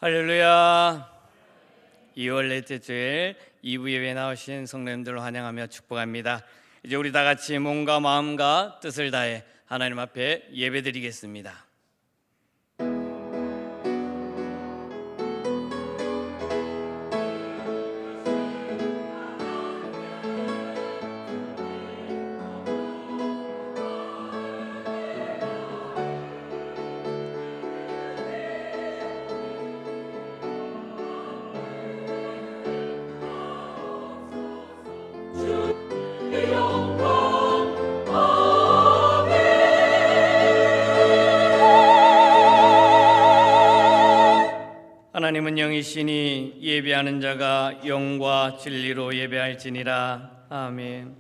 할렐루야. 2월 넷째 주일 2부 예배에 나오신 성도님들을 환영하며 축복합니다. 이제 우리 다 같이 몸과 마음과 뜻을 다해 하나님 앞에 예배드리겠습니다. 하나님은 영이시니 예배하는 자가 영과 진리로 예배할지니라. 아멘.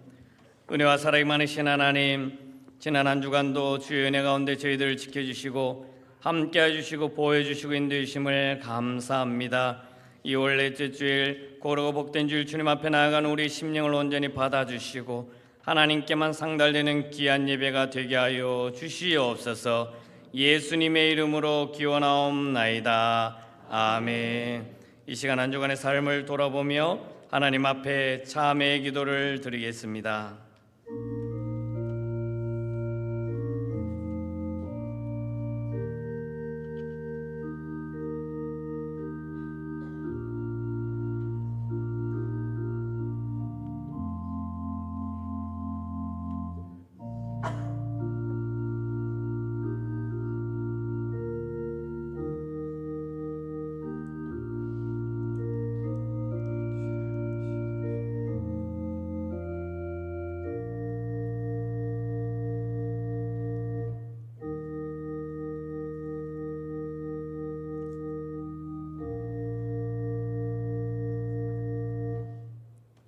은혜와 사랑이 많으신 하나님, 지난 한 주간도 주의 은혜 가운데 저희들을 지켜주시고 함께해 주시고 보호해 주시고 인도해 주심을 감사합니다. 2월 넷째 주일 고르고 복된 주일 주님 앞에 나아가는 우리 심령을 온전히 받아주시고 하나님께만 상달되는 귀한 예배가 되게 하여 주시옵소서. 예수님의 이름으로 기원하옵나이다. 아멘. 이 시간 한 주간의 삶을 돌아보며 하나님 앞에 참회의 기도를 드리겠습니다.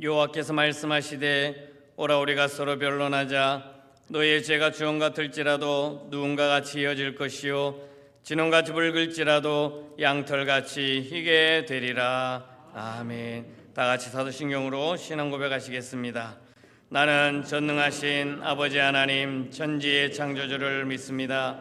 여호와께서 말씀하시되 오라 우리가 서로 변론하자. 너희의 죄가 주홍 같을지라도 누군가 같이 이어질 것이요 진홍같이 붉을지라도 양털같이 희게 되리라. 아멘. 다 같이 사도신경으로 신앙 고백하시겠습니다. 나는 전능하신 아버지 하나님 천지의 창조주를 믿습니다.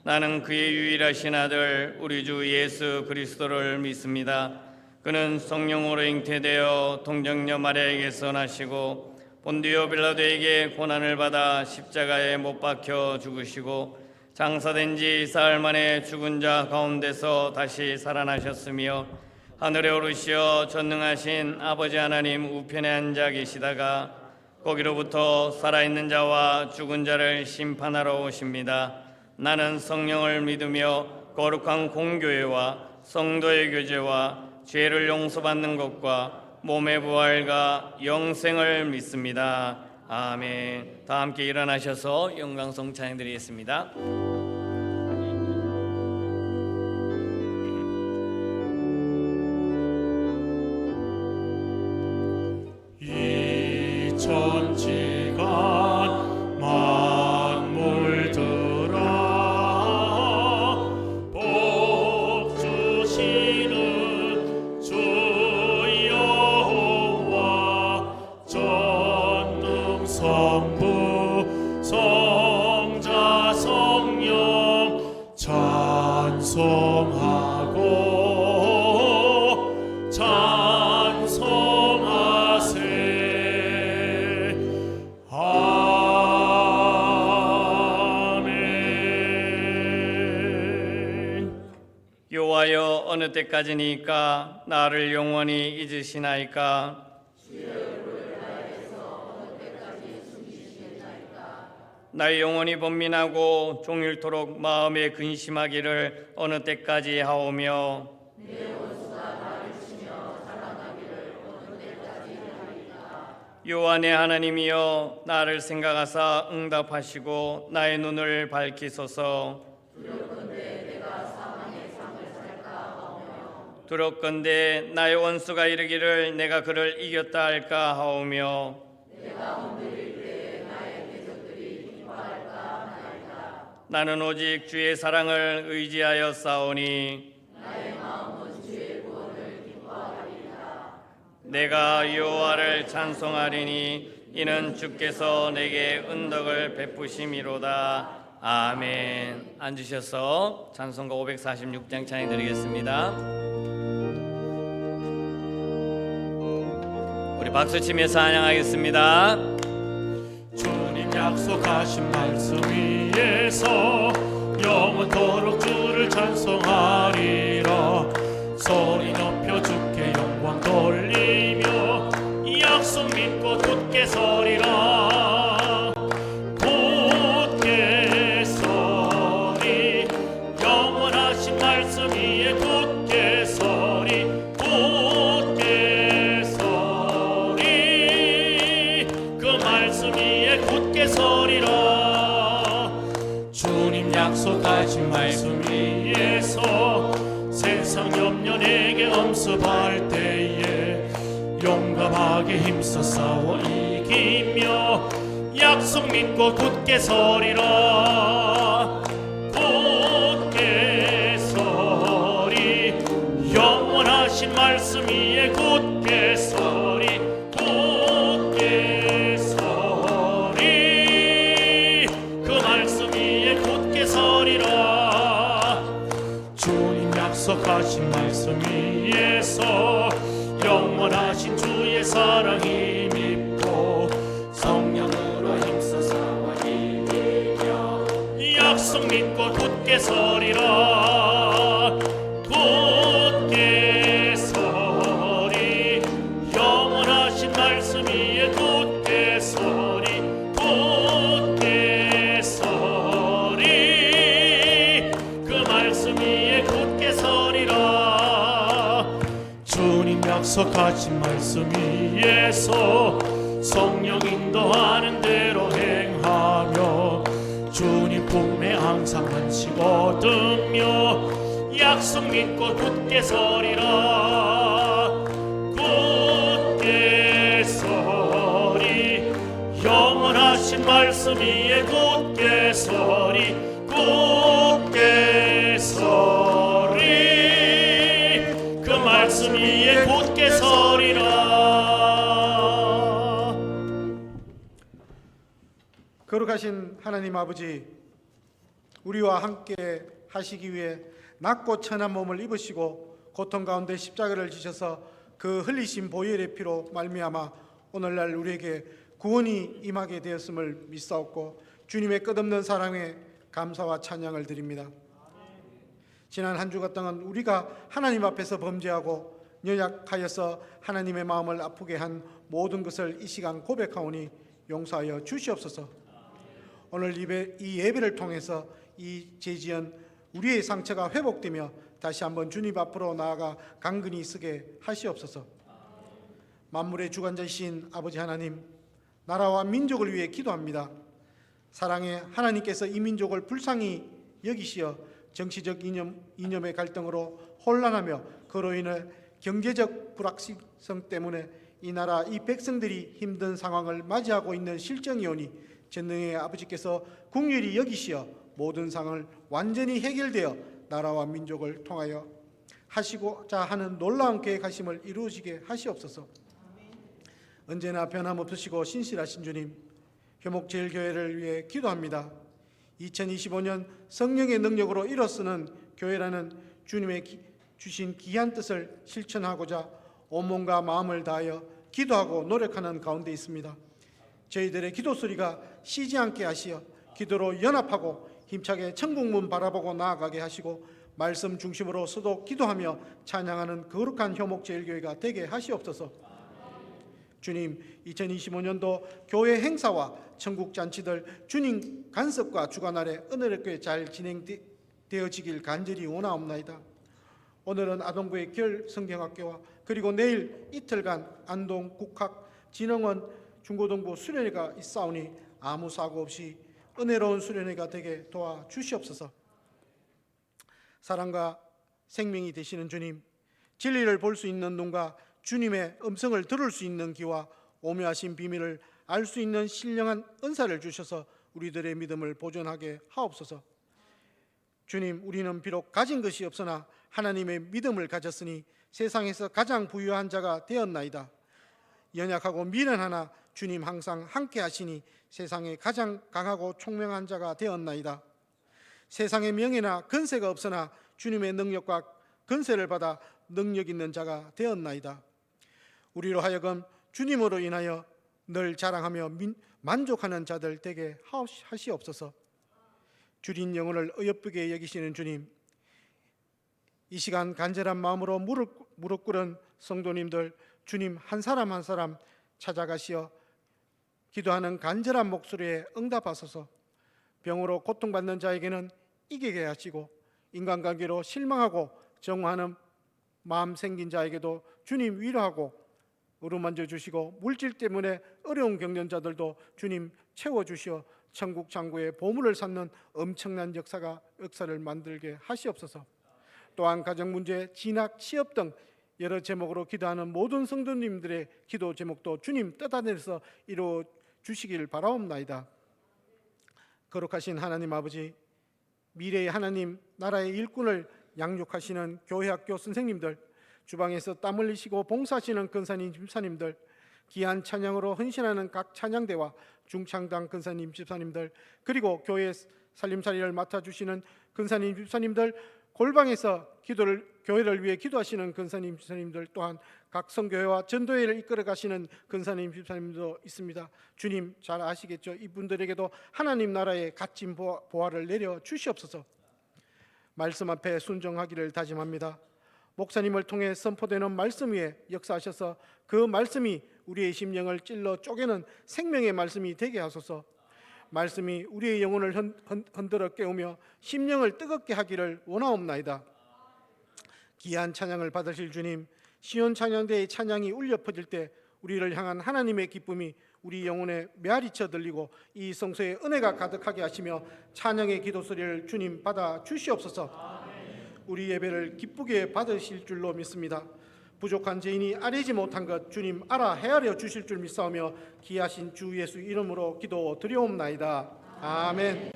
나는 그의 유일하신 아들 우리 주 예수 그리스도를 믿습니다. 그는 성령으로 잉태되어 동정녀 마리아에게서 나시고 본디오 빌라도에게 고난을 받아 십자가에 못 박혀 죽으시고 장사된 지 사흘 만에 죽은 자 가운데서 다시 살아나셨으며 하늘에 오르시어 전능하신 아버지 하나님 우편에 앉아 계시다가 거기로부터 살아있는 자와 죽은 자를 심판하러 오십니다. 나는 성령을 믿으며 거룩한 공교회와 성도의 교제와 죄를 용서받는 것과 몸의 부활과 영생을 믿습니다. 아멘. 다 함께 일어나셔서 영광송 찬양드리겠습니다. 이 천지가 성부, 성자, 성령 찬송하고 찬송하세. 아멘. 여호와여 어느 때까지니까 나를 영원히 잊으시나이까. 나의 영혼이 번민하고 종일토록 마음에 근심하기를 어느 때까지 하오며 내 원수가 나를 치며 자랑하기를 어느 때까지 하리까. 여호와 내 하나님이여 나를 생각하사 응답하시고 나의 눈을 밝히소서. 두렵건대 내가 사망의 상을 살까 하오며 두렵건대 나의 원수가 이르기를 내가 그를 이겼다 할까 하오며 내가 흔들릴 때에 나의 대적들이 기뻐할까 하나이다. 나는 오직 주의 사랑을 의지하여 싸우니 나의 마음은 주의 구원을 기뻐하리이다. 내가 여호와를 찬송하리니 이는 주께서 내게 은덕을 베푸심이로다. 아멘. 앉으셔서 찬송가 546장 찬양 드리겠습니다. 박수치며 찬양하겠습니다. 주님 약속하신 말씀 위에서 영원토록 주를 찬송하리라. 소리 높여 주께 영광 돌리며 약속 믿고 굳게 서리라. 굳게 서리 영원하신 말씀 위에 굳게 서리. 굳게 서리 그 말씀 위에 굳게 서리라. 주님 약속하신 말씀 위에서 세상 염려 내게 엄습할 때에 용감하게 힘써 싸워 이기며 약속 믿고 굳게 서리라. 굳게 서리 영원하신 말씀 위에 굳게 서리. 굳게 서리 그 말씀 위에 굳게 서리라. 주님 약속하신 말씀 위에서 영원하신 주의 사랑 힘입고 성령으로 힘써 싸워 이기며 약속 믿고 굳게 서리라. 굳게 서리 영원하신 말씀 위에 굳게 서리. 굳게 서리 그 말씀 위에 굳게 서리라. 주님 약속하신 말씀 위에서 성령 인도하는 대로 행하며 주님 품에 항상 안식 얻으며 약속 믿고 굳게 서리라. 굳게 서리 영원하신 말씀 위에 굳게 서리. 굳게 서리 그 말씀 위에 굳게 서리라. 거룩하신 하나님 아버지, 우리와 함께 하시기 위해 낮고 천한 몸을 입으시고 고통 가운데 십자가를 지셔서 그 흘리신 보혈의 피로 말미암아 오늘날 우리에게 구원이 임하게 되었음을 믿사옵고 주님의 끝없는 사랑에 감사와 찬양을 드립니다. 지난 한 주간 동안 우리가 하나님 앞에서 범죄하고 연약하여서 하나님의 마음을 아프게 한 모든 것을 이 시간 고백하오니 용서하여 주시옵소서. 오늘 이 예배를 통해서 이 죄지은 우리의 상처가 회복되며 다시 한번 주님 앞으로 나아가 강건히 서게 하시옵소서. 만물의 주관자이신 아버지 하나님, 나라와 민족을 위해 기도합니다. 사랑의 하나님께서 이 민족을 불쌍히 여기시어 정치적 이념의 갈등으로 혼란하며 그로 인해 경제적 불확실성 때문에 이 나라 이 백성들이 힘든 상황을 맞이하고 있는 실정이오니 전능의 아버지께서 긍휼히 여기시어 모든 상황을 완전히 해결되어 나라와 민족을 통하여 하시고자 하는 놀라운 계획하심을 이루어지게 하시옵소서. 언제나 변함없으시고 신실하신 주님, 효목제일교회를 위해 기도합니다. 2025년 성령의 능력으로 일어서는 교회라는 주님의 주신 귀한 뜻을 실천하고자 온몸과 마음을 다하여 기도하고 노력하는 가운데 있습니다. 저희들의 기도 소리가 쉬지 않게 하시어 기도로 연합하고 힘차게 천국문 바라보고 나아가게 하시고 말씀 중심으로 서도 기도하며 찬양하는 거룩한 효목제일교회가 되게 하시옵소서. 주님, 2025년도 교회 행사와 천국 잔치들 주님 간섭과 주관 아래 은혜롭게 잘 진행되어지길 간절히 원하옵나이다. 오늘은 아동부의 결 성경학교와 그리고 내일 이틀간 안동 국학 진흥원 중고등부 수련회가 있사오니 아무 사고 없이 은혜로운 수련회가 되게 도와주시옵소서. 사랑과 생명이 되시는 주님, 진리를 볼 수 있는 눈과 주님의 음성을 들을 수 있는 귀와 오묘하신 비밀을 알 수 있는 신령한 은사를 주셔서 우리들의 믿음을 보존하게 하옵소서. 주님, 우리는 비록 가진 것이 없으나 하나님의 믿음을 가졌으니 세상에서 가장 부유한 자가 되었나이다. 연약하고 미련하나 주님 항상 함께 하시니 세상에 가장 강하고 총명한 자가 되었나이다. 세상의 명예나 건세가 없으나 주님의 능력과 건세를 받아 능력 있는 자가 되었나이다. 우리로 하여금 주님으로 인하여 늘 자랑하며 만족하는 자들 되게 하시옵소서. 주린 영혼을 어여쁘게 여기시는 주님, 이 시간 간절한 마음으로 무릎 꿇은 성도님들 주님 한 사람 한 사람 찾아가시어 기도하는 간절한 목소리에 응답하소서. 병으로 고통받는 자에게는 이기게 하시고 인간관계로 실망하고 정화하는 마음 생긴 자에게도 주님 위로하고 어루만져 주시고 물질 때문에 어려움 겪는 자들도 주님 채워주시어 천국 창고에 보물을 쌓는 엄청난 역사를 만들게 하시옵소서. 또한 가정 문제, 진학, 취업 등 여러 제목으로 기도하는 모든 성도님들의 기도 제목도 주님 뜻 안에서 이루어 주시길 바라옵나이다. 거룩하신 하나님 아버지, 미래의 하나님, 나라의 일꾼을 양육하시는 교회학교 선생님들, 주방에서 땀 흘리시고 봉사하시는 근사님, 집사님들, 귀한 찬양으로 헌신하는 각 찬양대와 중창당 근사님, 집사님들, 그리고 교회 살림살이를 맡아주시는 근사님, 집사님들, 골방에서 교회를 위해 기도하시는 근사님, 집사님들, 또한 각 성교회와 전도회를 이끌어 가시는 근사님, 집사님도 있습니다. 주님 잘 아시겠죠? 이분들에게도 하나님 나라의 값진 보화를 내려 주시옵소서. 말씀 앞에 순종하기를 다짐합니다. 목사님을 통해 선포되는 말씀 위에 역사하셔서 그 말씀이 우리의 심령을 찔러 쪼개는 생명의 말씀이 되게 하소서. 말씀이 우리의 영혼을 흔들어 깨우며 심령을 뜨겁게 하기를 원하옵나이다. 귀한 찬양을 받으실 주님, 시온 찬양대의 찬양이 울려 퍼질 때 우리를 향한 하나님의 기쁨이 우리 영혼에 메아리쳐 들리고 이 성소에 은혜가 가득하게 하시며 찬양의 기도 소리를 주님 받아 주시옵소서. 우리 예배를 기쁘게 받으실 줄로 믿습니다. 부족한 죄인이 아뢰지 못한 것 주님 알아 헤아려 주실 줄 믿사오며 귀하신 주 예수 이름으로 기도 드리옵나이다. 아멘.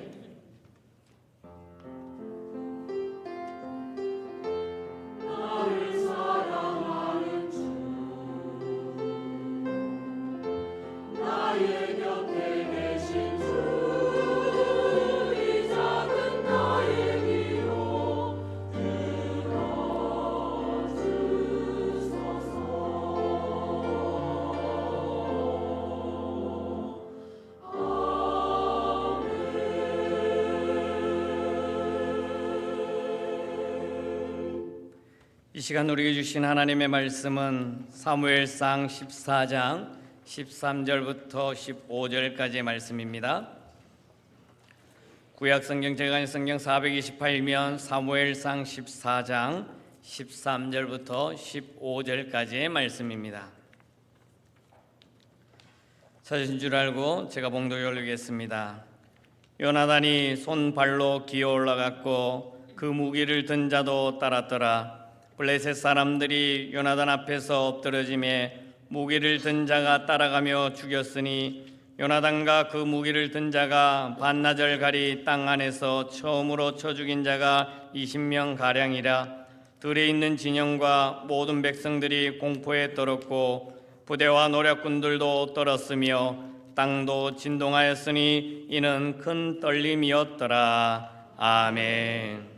이 시간 우리에게 주신 하나님의 말씀은 사무엘상 14장 13절부터 15절까지의 말씀입니다. 구약성경 제간성경 428면 사무엘상 14장 13절부터 15절까지의 말씀입니다. 찾으신 줄 알고 제가 봉독에 올리겠습니다. 요나단이 손발로 기어 올라갔고 그 무기를 든 자도 따랐더라. 블레셋 사람들이 요나단 앞에서 엎드러짐에 무기를 든 자가 따라가며 죽였으니 요나단과 그 무기를 든 자가 반나절 가리 땅 안에서 처음으로 쳐 죽인 자가 20명 가량이라. 들에 있는 진영과 모든 백성들이 공포에 떨었고 부대와 노략군들도 떨었으며 땅도 진동하였으니 이는 큰 떨림이었더라. 아멘.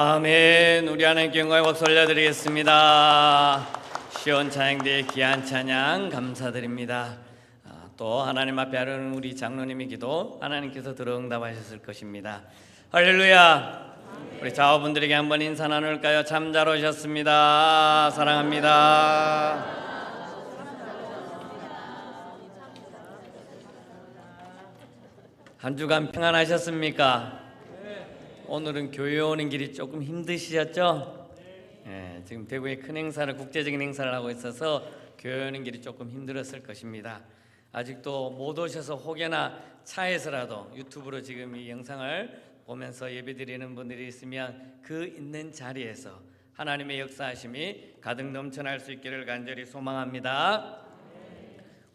아멘. 우리 하나님께 영광의 박수 올려드리겠습니다. 시온 찬양대의 귀한 찬양 감사드립니다. 또 하나님 앞에 하려는 우리 장로님의 기도 하나님께서 들어 응답하셨을 것입니다. 할렐루야. 우리 자화분들에게 한번 인사 나눌까요? 참 잘 오셨습니다. 사랑합니다. 한 주간 평안하셨습니까? 오늘은 교회 오는 길이 조금 힘드시셨죠? 네, 지금 대구에 큰 행사를, 국제적인 행사를 하고 있어서 교회 오는 길이 조금 힘들었을 것입니다. 아직도 못 오셔서 혹여나 차에서라도 유튜브로 지금 이 영상을 보면서 예배드리는 분들이 있으면 그 있는 자리에서 하나님의 역사하심이 가득 넘쳐날 수 있기를 간절히 소망합니다.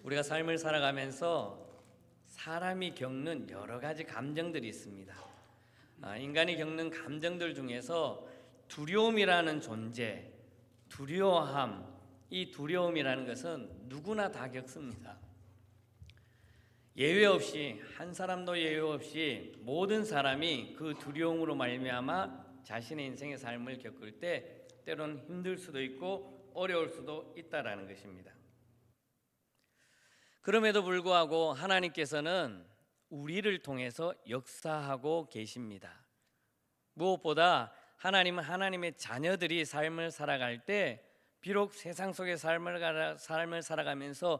우리가 삶을 살아가면서 사람이 겪는 여러 가지 감정들이 있습니다. 인간이 겪는 감정들 중에서 두려움이라는 존재, 두려워함, 이 두려움이라는 것은 누구나 다 겪습니다. 예외 없이, 한 사람도 예외 없이 모든 사람이 그 두려움으로 말미암아 자신의 인생의 삶을 겪을 때 때로는 힘들 수도 있고 어려울 수도 있다라는 것입니다. 그럼에도 불구하고 하나님께서는 우리를 통해서 역사하고 계십니다. 무엇보다 하나님은 하나님의 자녀들이 삶을 살아갈 때 비록 세상 속의 삶을 살아가면서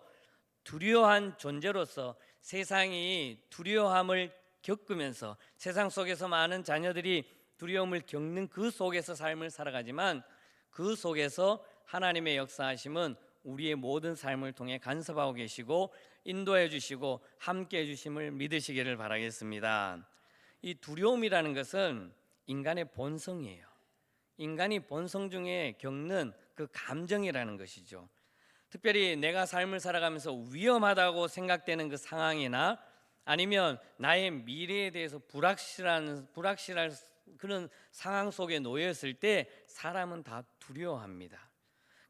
두려워한 존재로서 세상이 두려움을 겪으면서 세상 속에서 많은 자녀들이 두려움을 겪는 그 속에서 삶을 살아가지만 그 속에서 하나님의 역사하심은 우리의 모든 삶을 통해 간섭하고 계시고 인도해 주시고 함께 해 주심을 믿으시기를 바라겠습니다. 이 두려움이라는 것은 인간의 본성이에요. 인간이 본성 중에 겪는 그 감정이라는 것이죠. 특별히 내가 삶을 살아가면서 위험하다고 생각되는 그 상황이나 아니면 나의 미래에 대해서 불확실한 그런 상황 속에 놓였을 때 사람은 다 두려워합니다.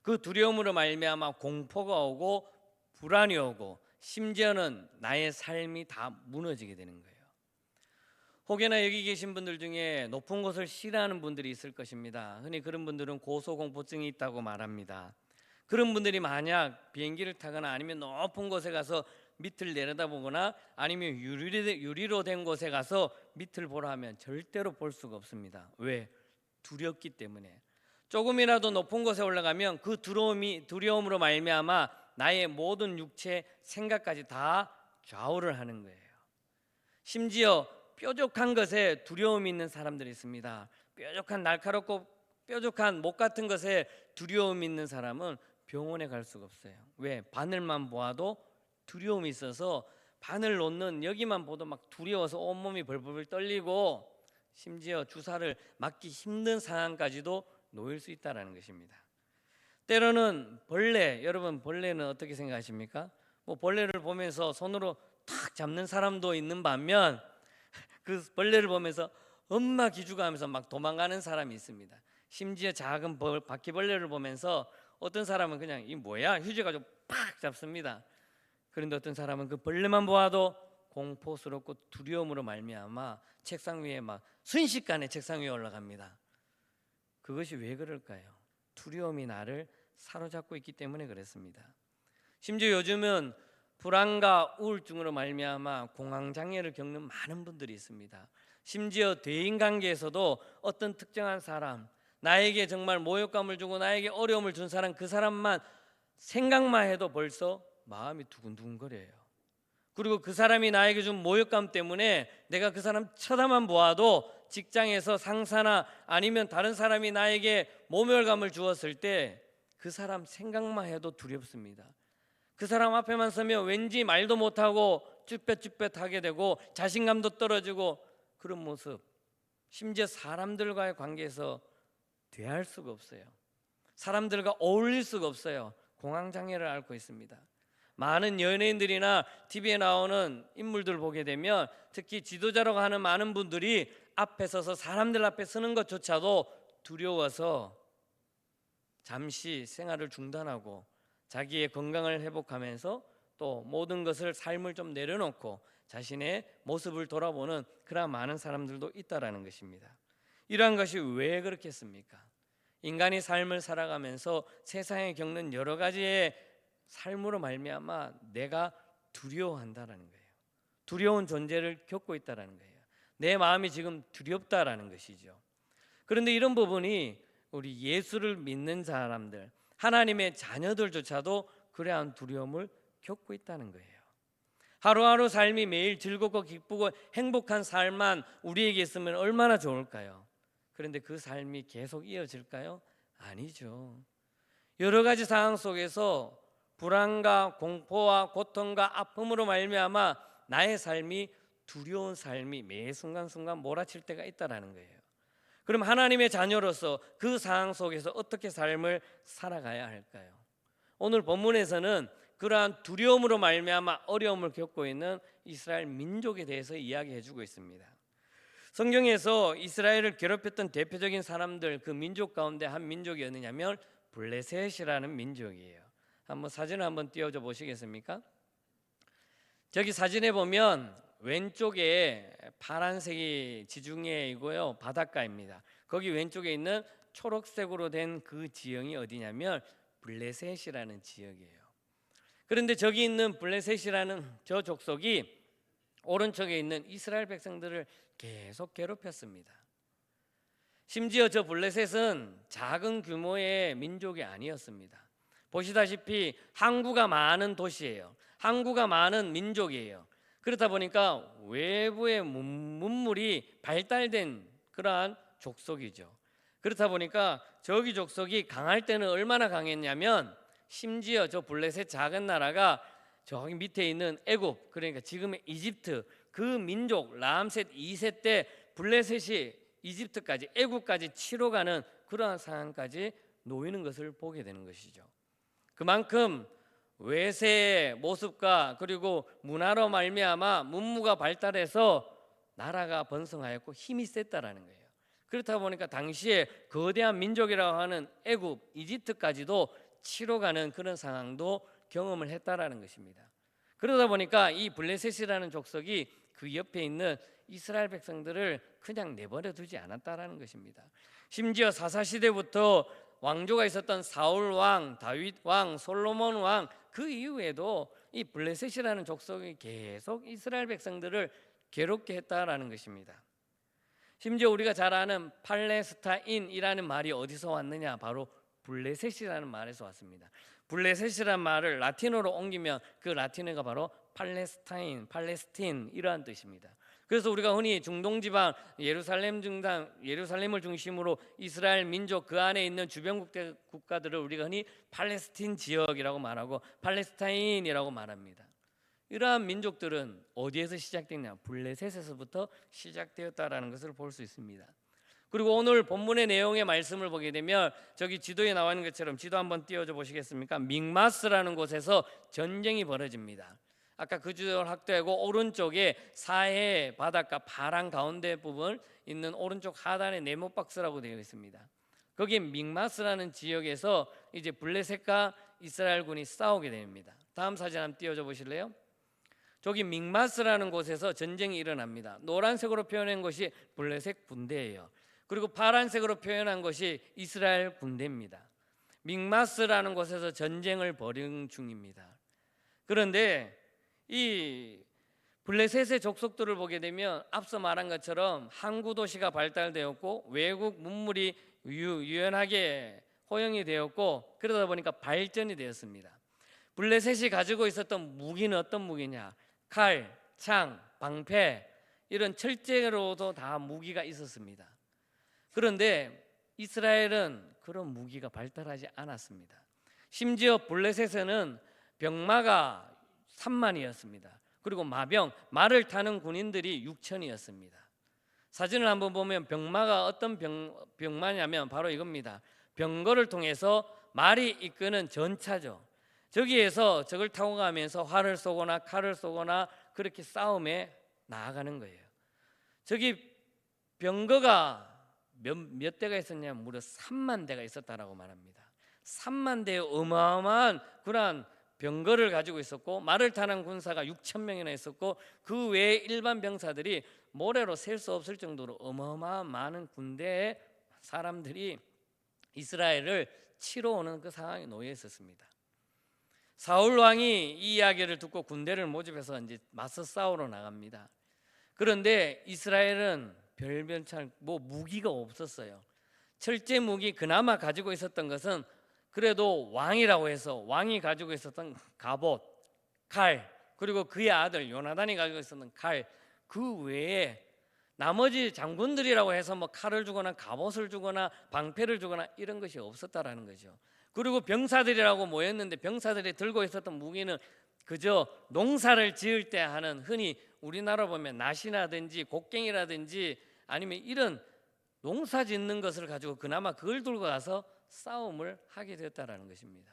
그 두려움으로 말미암아 공포가 오고 불안이 오고 심지어는 나의 삶이 다 무너지게 되는 거예요. 혹여나 여기 계신 분들 중에 높은 곳을 싫어하는 분들이 있을 것입니다. 흔히 그런 분들은 고소공포증이 있다고 말합니다. 그런 분들이 만약 비행기를 타거나 아니면 높은 곳에 가서 밑을 내려다보거나 아니면 유리로 된 곳에 가서 밑을 보라 하면 절대로 볼 수가 없습니다. 왜? 두렵기 때문에. 조금이라도 높은 곳에 올라가면 그 두려움으로 말미암아 나의 모든 육체, 생각까지 다 좌우를 하는 거예요. 심지어 뾰족한 것에 두려움이 있는 사람들이 있습니다. 뾰족한 날카롭고 뾰족한 목 같은 것에 두려움이 있는 사람은 병원에 갈 수가 없어요. 왜? 바늘만 보아도 두려움이 있어서 바늘 놓는 여기만 보도 막 두려워서 온몸이 벌벌 떨리고 심지어 주사를 맞기 힘든 상황까지도 놓일 수 있다는 것입니다. 때로는 벌레, 여러분 벌레는 어떻게 생각하십니까? 벌레를 보면서 손으로 탁 잡는 사람도 있는 반면 그 벌레를 보면서 엄마 기죽어 하면서 막 도망가는 사람이 있습니다. 심지어 작은 바퀴벌레를 보면서 어떤 사람은 그냥 이 뭐야 휴지 가지고 팍 잡습니다. 그런데 어떤 사람은 그 벌레만 보아도 공포스럽고 두려움으로 말미암아 책상 위에 막 순식간에 책상 위에 올라갑니다. 그것이 왜 그럴까요? 두려움이 나를 사로잡고 있기 때문에 그렇습니다. 심지어 요즘은 불안과 우울증으로 말미암아 공황장애를 겪는 많은 분들이 있습니다. 심지어 대인관계에서도 어떤 특정한 사람, 나에게 정말 모욕감을 주고 나에게 어려움을 준 사람, 그 사람만 생각만 해도 벌써 마음이 두근두근거려요. 그리고 그 사람이 나에게 준 모욕감 때문에 내가 그 사람 쳐다만 보아도 직장에서 상사나 아니면 다른 사람이 나에게 모멸감을 주었을 때 그 사람 생각만 해도 두렵습니다. 그 사람 앞에만 서면 왠지 말도 못하고 쭈뼛쭈뼛하게 되고 자신감도 떨어지고 그런 모습, 심지어 사람들과의 관계에서 대할 수가 없어요. 사람들과 어울릴 수가 없어요. 공황장애를 앓고 있습니다. 많은 연예인들이나 TV에 나오는 인물들 보게 되면 특히 지도자라고 하는 많은 분들이 앞에 서서 사람들 앞에 서는 것조차도 두려워서 잠시 생활을 중단하고 자기의 건강을 회복하면서 또 모든 것을 삶을 좀 내려놓고 자신의 모습을 돌아보는 그런 많은 사람들도 있다라는 것입니다. 이러한 것이 왜 그렇겠습니까? 인간이 삶을 살아가면서 세상에 겪는 여러 가지의 삶으로 말미암아 내가 두려워한다라는 거예요. 두려운 존재를 겪고 있다라는 거예요. 내 마음이 지금 두렵다라는 것이죠. 그런데 이런 부분이 우리 예수를 믿는 사람들, 하나님의 자녀들조차도 그러한 두려움을 겪고 있다는 거예요. 하루하루 삶이 매일 즐겁고 기쁘고 행복한 삶만 우리에게 있으면 얼마나 좋을까요? 그런데 그 삶이 계속 이어질까요? 아니죠. 여러 가지 상황 속에서 불안과 공포와 고통과 아픔으로 말미암아 나의 삶이 두려운 삶이 매 순간순간 몰아칠 때가 있다라는 거예요. 그럼 하나님의 자녀로서 그 상황 속에서 어떻게 삶을 살아가야 할까요? 오늘 본문에서는 그러한 두려움으로 말미암아 어려움을 겪고 있는 이스라엘 민족에 대해서 이야기해 주고 있습니다. 성경에서 이스라엘을 괴롭혔던 대표적인 사람들, 그 민족 가운데 한 민족이 어느냐면 블레셋이라는 민족이에요. 한번 사진을 한번 띄워줘 보시겠습니까? 저기 사진에 보면 왼쪽에 파란색이 지중해이고요, 바닷가입니다. 거기 왼쪽에 있는 초록색으로 된 그 지형이 어디냐면 블레셋이라는 지역이에요. 그런데 저기 있는 블레셋이라는 저 족속이 오른쪽에 있는 이스라엘 백성들을 계속 괴롭혔습니다. 심지어 저 블레셋은 작은 규모의 민족이 아니었습니다. 보시다시피 항구가 많은 도시예요. 항구가 많은 민족이에요. 그렇다 보니까 외부의 문물이 발달된 그러한 족속이죠. 그렇다 보니까 저기 족속이 강할 때는 얼마나 강했냐면 심지어 저 블레셋 작은 나라가 저기 밑에 있는 애굽, 그러니까 지금의 이집트, 그 민족 람셋 2세 때 블레셋이 이집트까지 애굽까지 치러 가는 그러한 상황까지 놓이는 것을 보게 되는 것이죠. 그만큼 외세의 모습과 그리고 문화로 말미암아 문무가 발달해서 나라가 번성하였고 힘이 셌다라는 거예요. 그렇다 보니까 당시에 거대한 민족이라고 하는 애굽, 이집트까지도 치러 가는 그런 상황도 경험을 했다라는 것입니다. 그러다 보니까 이 블레셋이라는 족속이 그 옆에 있는 이스라엘 백성들을 그냥 내버려 두지 않았다라는 것입니다. 심지어 사사시대부터 왕조가 있었던 사울 왕, 다윗 왕, 솔로몬 왕, 그 이후에도 이 블레셋이라는 족속이 계속 이스라엘 백성들을 괴롭게 했다라는 것입니다. 심지어 우리가 잘 아는 팔레스타인이라는 말이 어디서 왔느냐? 바로 블레셋이라는 말에서 왔습니다. 블레셋이라는 말을 라틴어로 옮기면 그 라틴어가 바로 팔레스타인, 팔레스틴 이러한 뜻입니다. 그래서 우리가 흔히 중동 지방 예루살렘을 중심으로 이스라엘 민족 그 안에 있는 주변 국가들을 우리가 흔히 팔레스틴 지역이라고 말하고 팔레스타인이라고 말합니다. 이러한 민족들은 어디에서 시작됐냐? 블레셋에서부터 시작되었다라는 것을 볼 수 있습니다. 그리고 오늘 본문의 내용의 말씀을 보게 되면 저기 지도에 나와 있는 것처럼 지도 한번 띄워줘 보시겠습니까? 믹마스라는 곳에서 전쟁이 벌어집니다. 아까 그 주를 확대하고 오른쪽에 사해 바닷가 파란 가운데 부분 있는 오른쪽 하단에 네모 박스라고 되어 있습니다. 거기 믹마스라는 지역에서 이제 블레셋과 이스라엘군이 싸우게 됩니다. 다음 사진 한번 띄워줘 보실래요? 저기 믹마스라는 곳에서 전쟁이 일어납니다. 노란색으로 표현한 것이 블레셋 군대예요. 그리고 파란색으로 표현한 것이 이스라엘 군대입니다. 믹마스라는 곳에서 전쟁을 벌인 중입니다. 그런데 이 블레셋의 족속들을 보게 되면 앞서 말한 것처럼 항구 도시가 발달되었고 외국 문물이 유연하게 호용이 되었고 그러다 보니까 발전이 되었습니다. 블레셋이 가지고 있었던 무기는 어떤 무기냐? 칼, 창, 방패 이런 철제로도 다 무기가 있었습니다. 그런데 이스라엘은 그런 무기가 발달하지 않았습니다. 심지어 블레셋에는 병마가 3만이었습니다. 그리고 말을 타는 군인들이 6천이었습니다. 사진을 한번 보면 병마가 어떤 병마냐면 바로 이겁니다. 병거를 통해서 말이 이끄는 전차죠. 저기에서 적을 타고 가면서 활을 쏘거나 칼을 쏘거나 그렇게 싸움에 나아가는 거예요. 저기 병거가 몇 대가 있었냐면 무려 3만 대가 있었다라고 말합니다. 3만 대의 어마어마한 그러한 병거를 가지고 있었고 말을 타는 군사가 6천 명이나 있었고 그 외에 일반 병사들이 모래로 셀 수 없을 정도로 어마어마한 많은 군대의 사람들이 이스라엘을 치러 오는 그 상황에 놓여 있었습니다. 사울 왕이 이 이야기를 듣고 군대를 모집해서 이제 맞서 싸우러 나갑니다. 그런데 이스라엘은 별변찬 무기가 없었어요. 철제 무기 그나마 가지고 있었던 것은 그래도 왕이라고 해서 왕이 가지고 있었던 갑옷, 칼, 그리고 그의 아들 요나단이 가지고 있었던 칼, 그 외에 나머지 장군들이라고 해서 칼을 주거나 갑옷을 주거나 방패를 주거나 이런 것이 없었다라는 거죠. 그리고 병사들이라고 모였는데 병사들이 들고 있었던 무기는 그저 농사를 지을 때 하는, 흔히 우리나라 보면 낫이라든지 곡괭이라든지 아니면 이런 농사 짓는 것을 가지고 그나마 그걸 들고 가서 싸움을 하게 되었다라는 것입니다.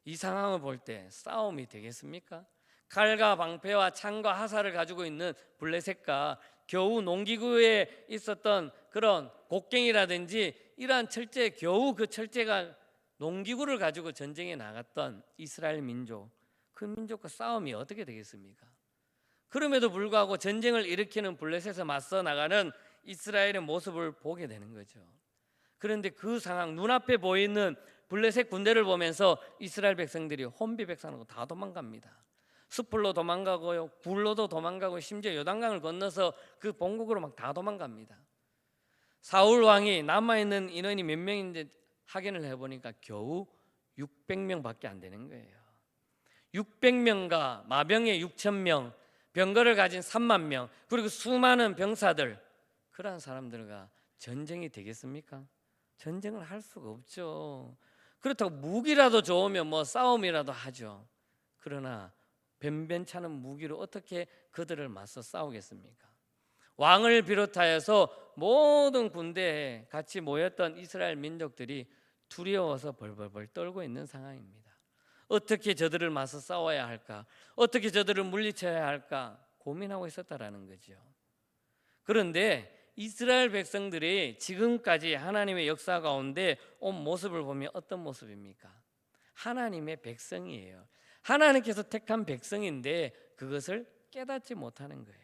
이 상황을 볼 때 싸움이 되겠습니까? 칼과 방패와 창과 하사를 가지고 있는 블레셋과 겨우 농기구에 있었던 그런 곡괭이라든지 이러한 철제, 겨우 그 철제가 농기구를 가지고 전쟁에 나갔던 이스라엘 민족, 그 민족과 싸움이 어떻게 되겠습니까? 그럼에도 불구하고 전쟁을 일으키는 블레셋에 맞서 나가는 이스라엘의 모습을 보게 되는 거죠. 그런데 그 상황, 눈앞에 보이는 블레셋 군대를 보면서 이스라엘 백성들이 혼비백산하고 다 도망갑니다. 숲으로 도망가고요, 굴로도 도망가고, 심지어 요단강을 건너서 그 본국으로 막 다 도망갑니다. 사울 왕이 남아있는 인원이 몇 명인지 확인을 해보니까 겨우 600명밖에 안 되는 거예요. 600명과 마병의 6,000명, 병거를 가진 3만 명, 그리고 수많은 병사들, 그러한 사람들과 전쟁이 되겠습니까? 전쟁을 할 수가 없죠. 그렇다고 무기라도 좋으면 싸움이라도 하죠. 그러나 변변찮은 무기로 어떻게 그들을 맞서 싸우겠습니까? 왕을 비롯하여서 모든 군대에 같이 모였던 이스라엘 민족들이 두려워서 벌벌벌 떨고 있는 상황입니다. 어떻게 저들을 맞서 싸워야 할까? 어떻게 저들을 물리쳐야 할까? 고민하고 있었다라는 거죠. 그런데 이스라엘 백성들이 지금까지 하나님의 역사 가운데 온 모습을 보면 어떤 모습입니까? 하나님의 백성이에요. 하나님께서 택한 백성인데 그것을 깨닫지 못하는 거예요.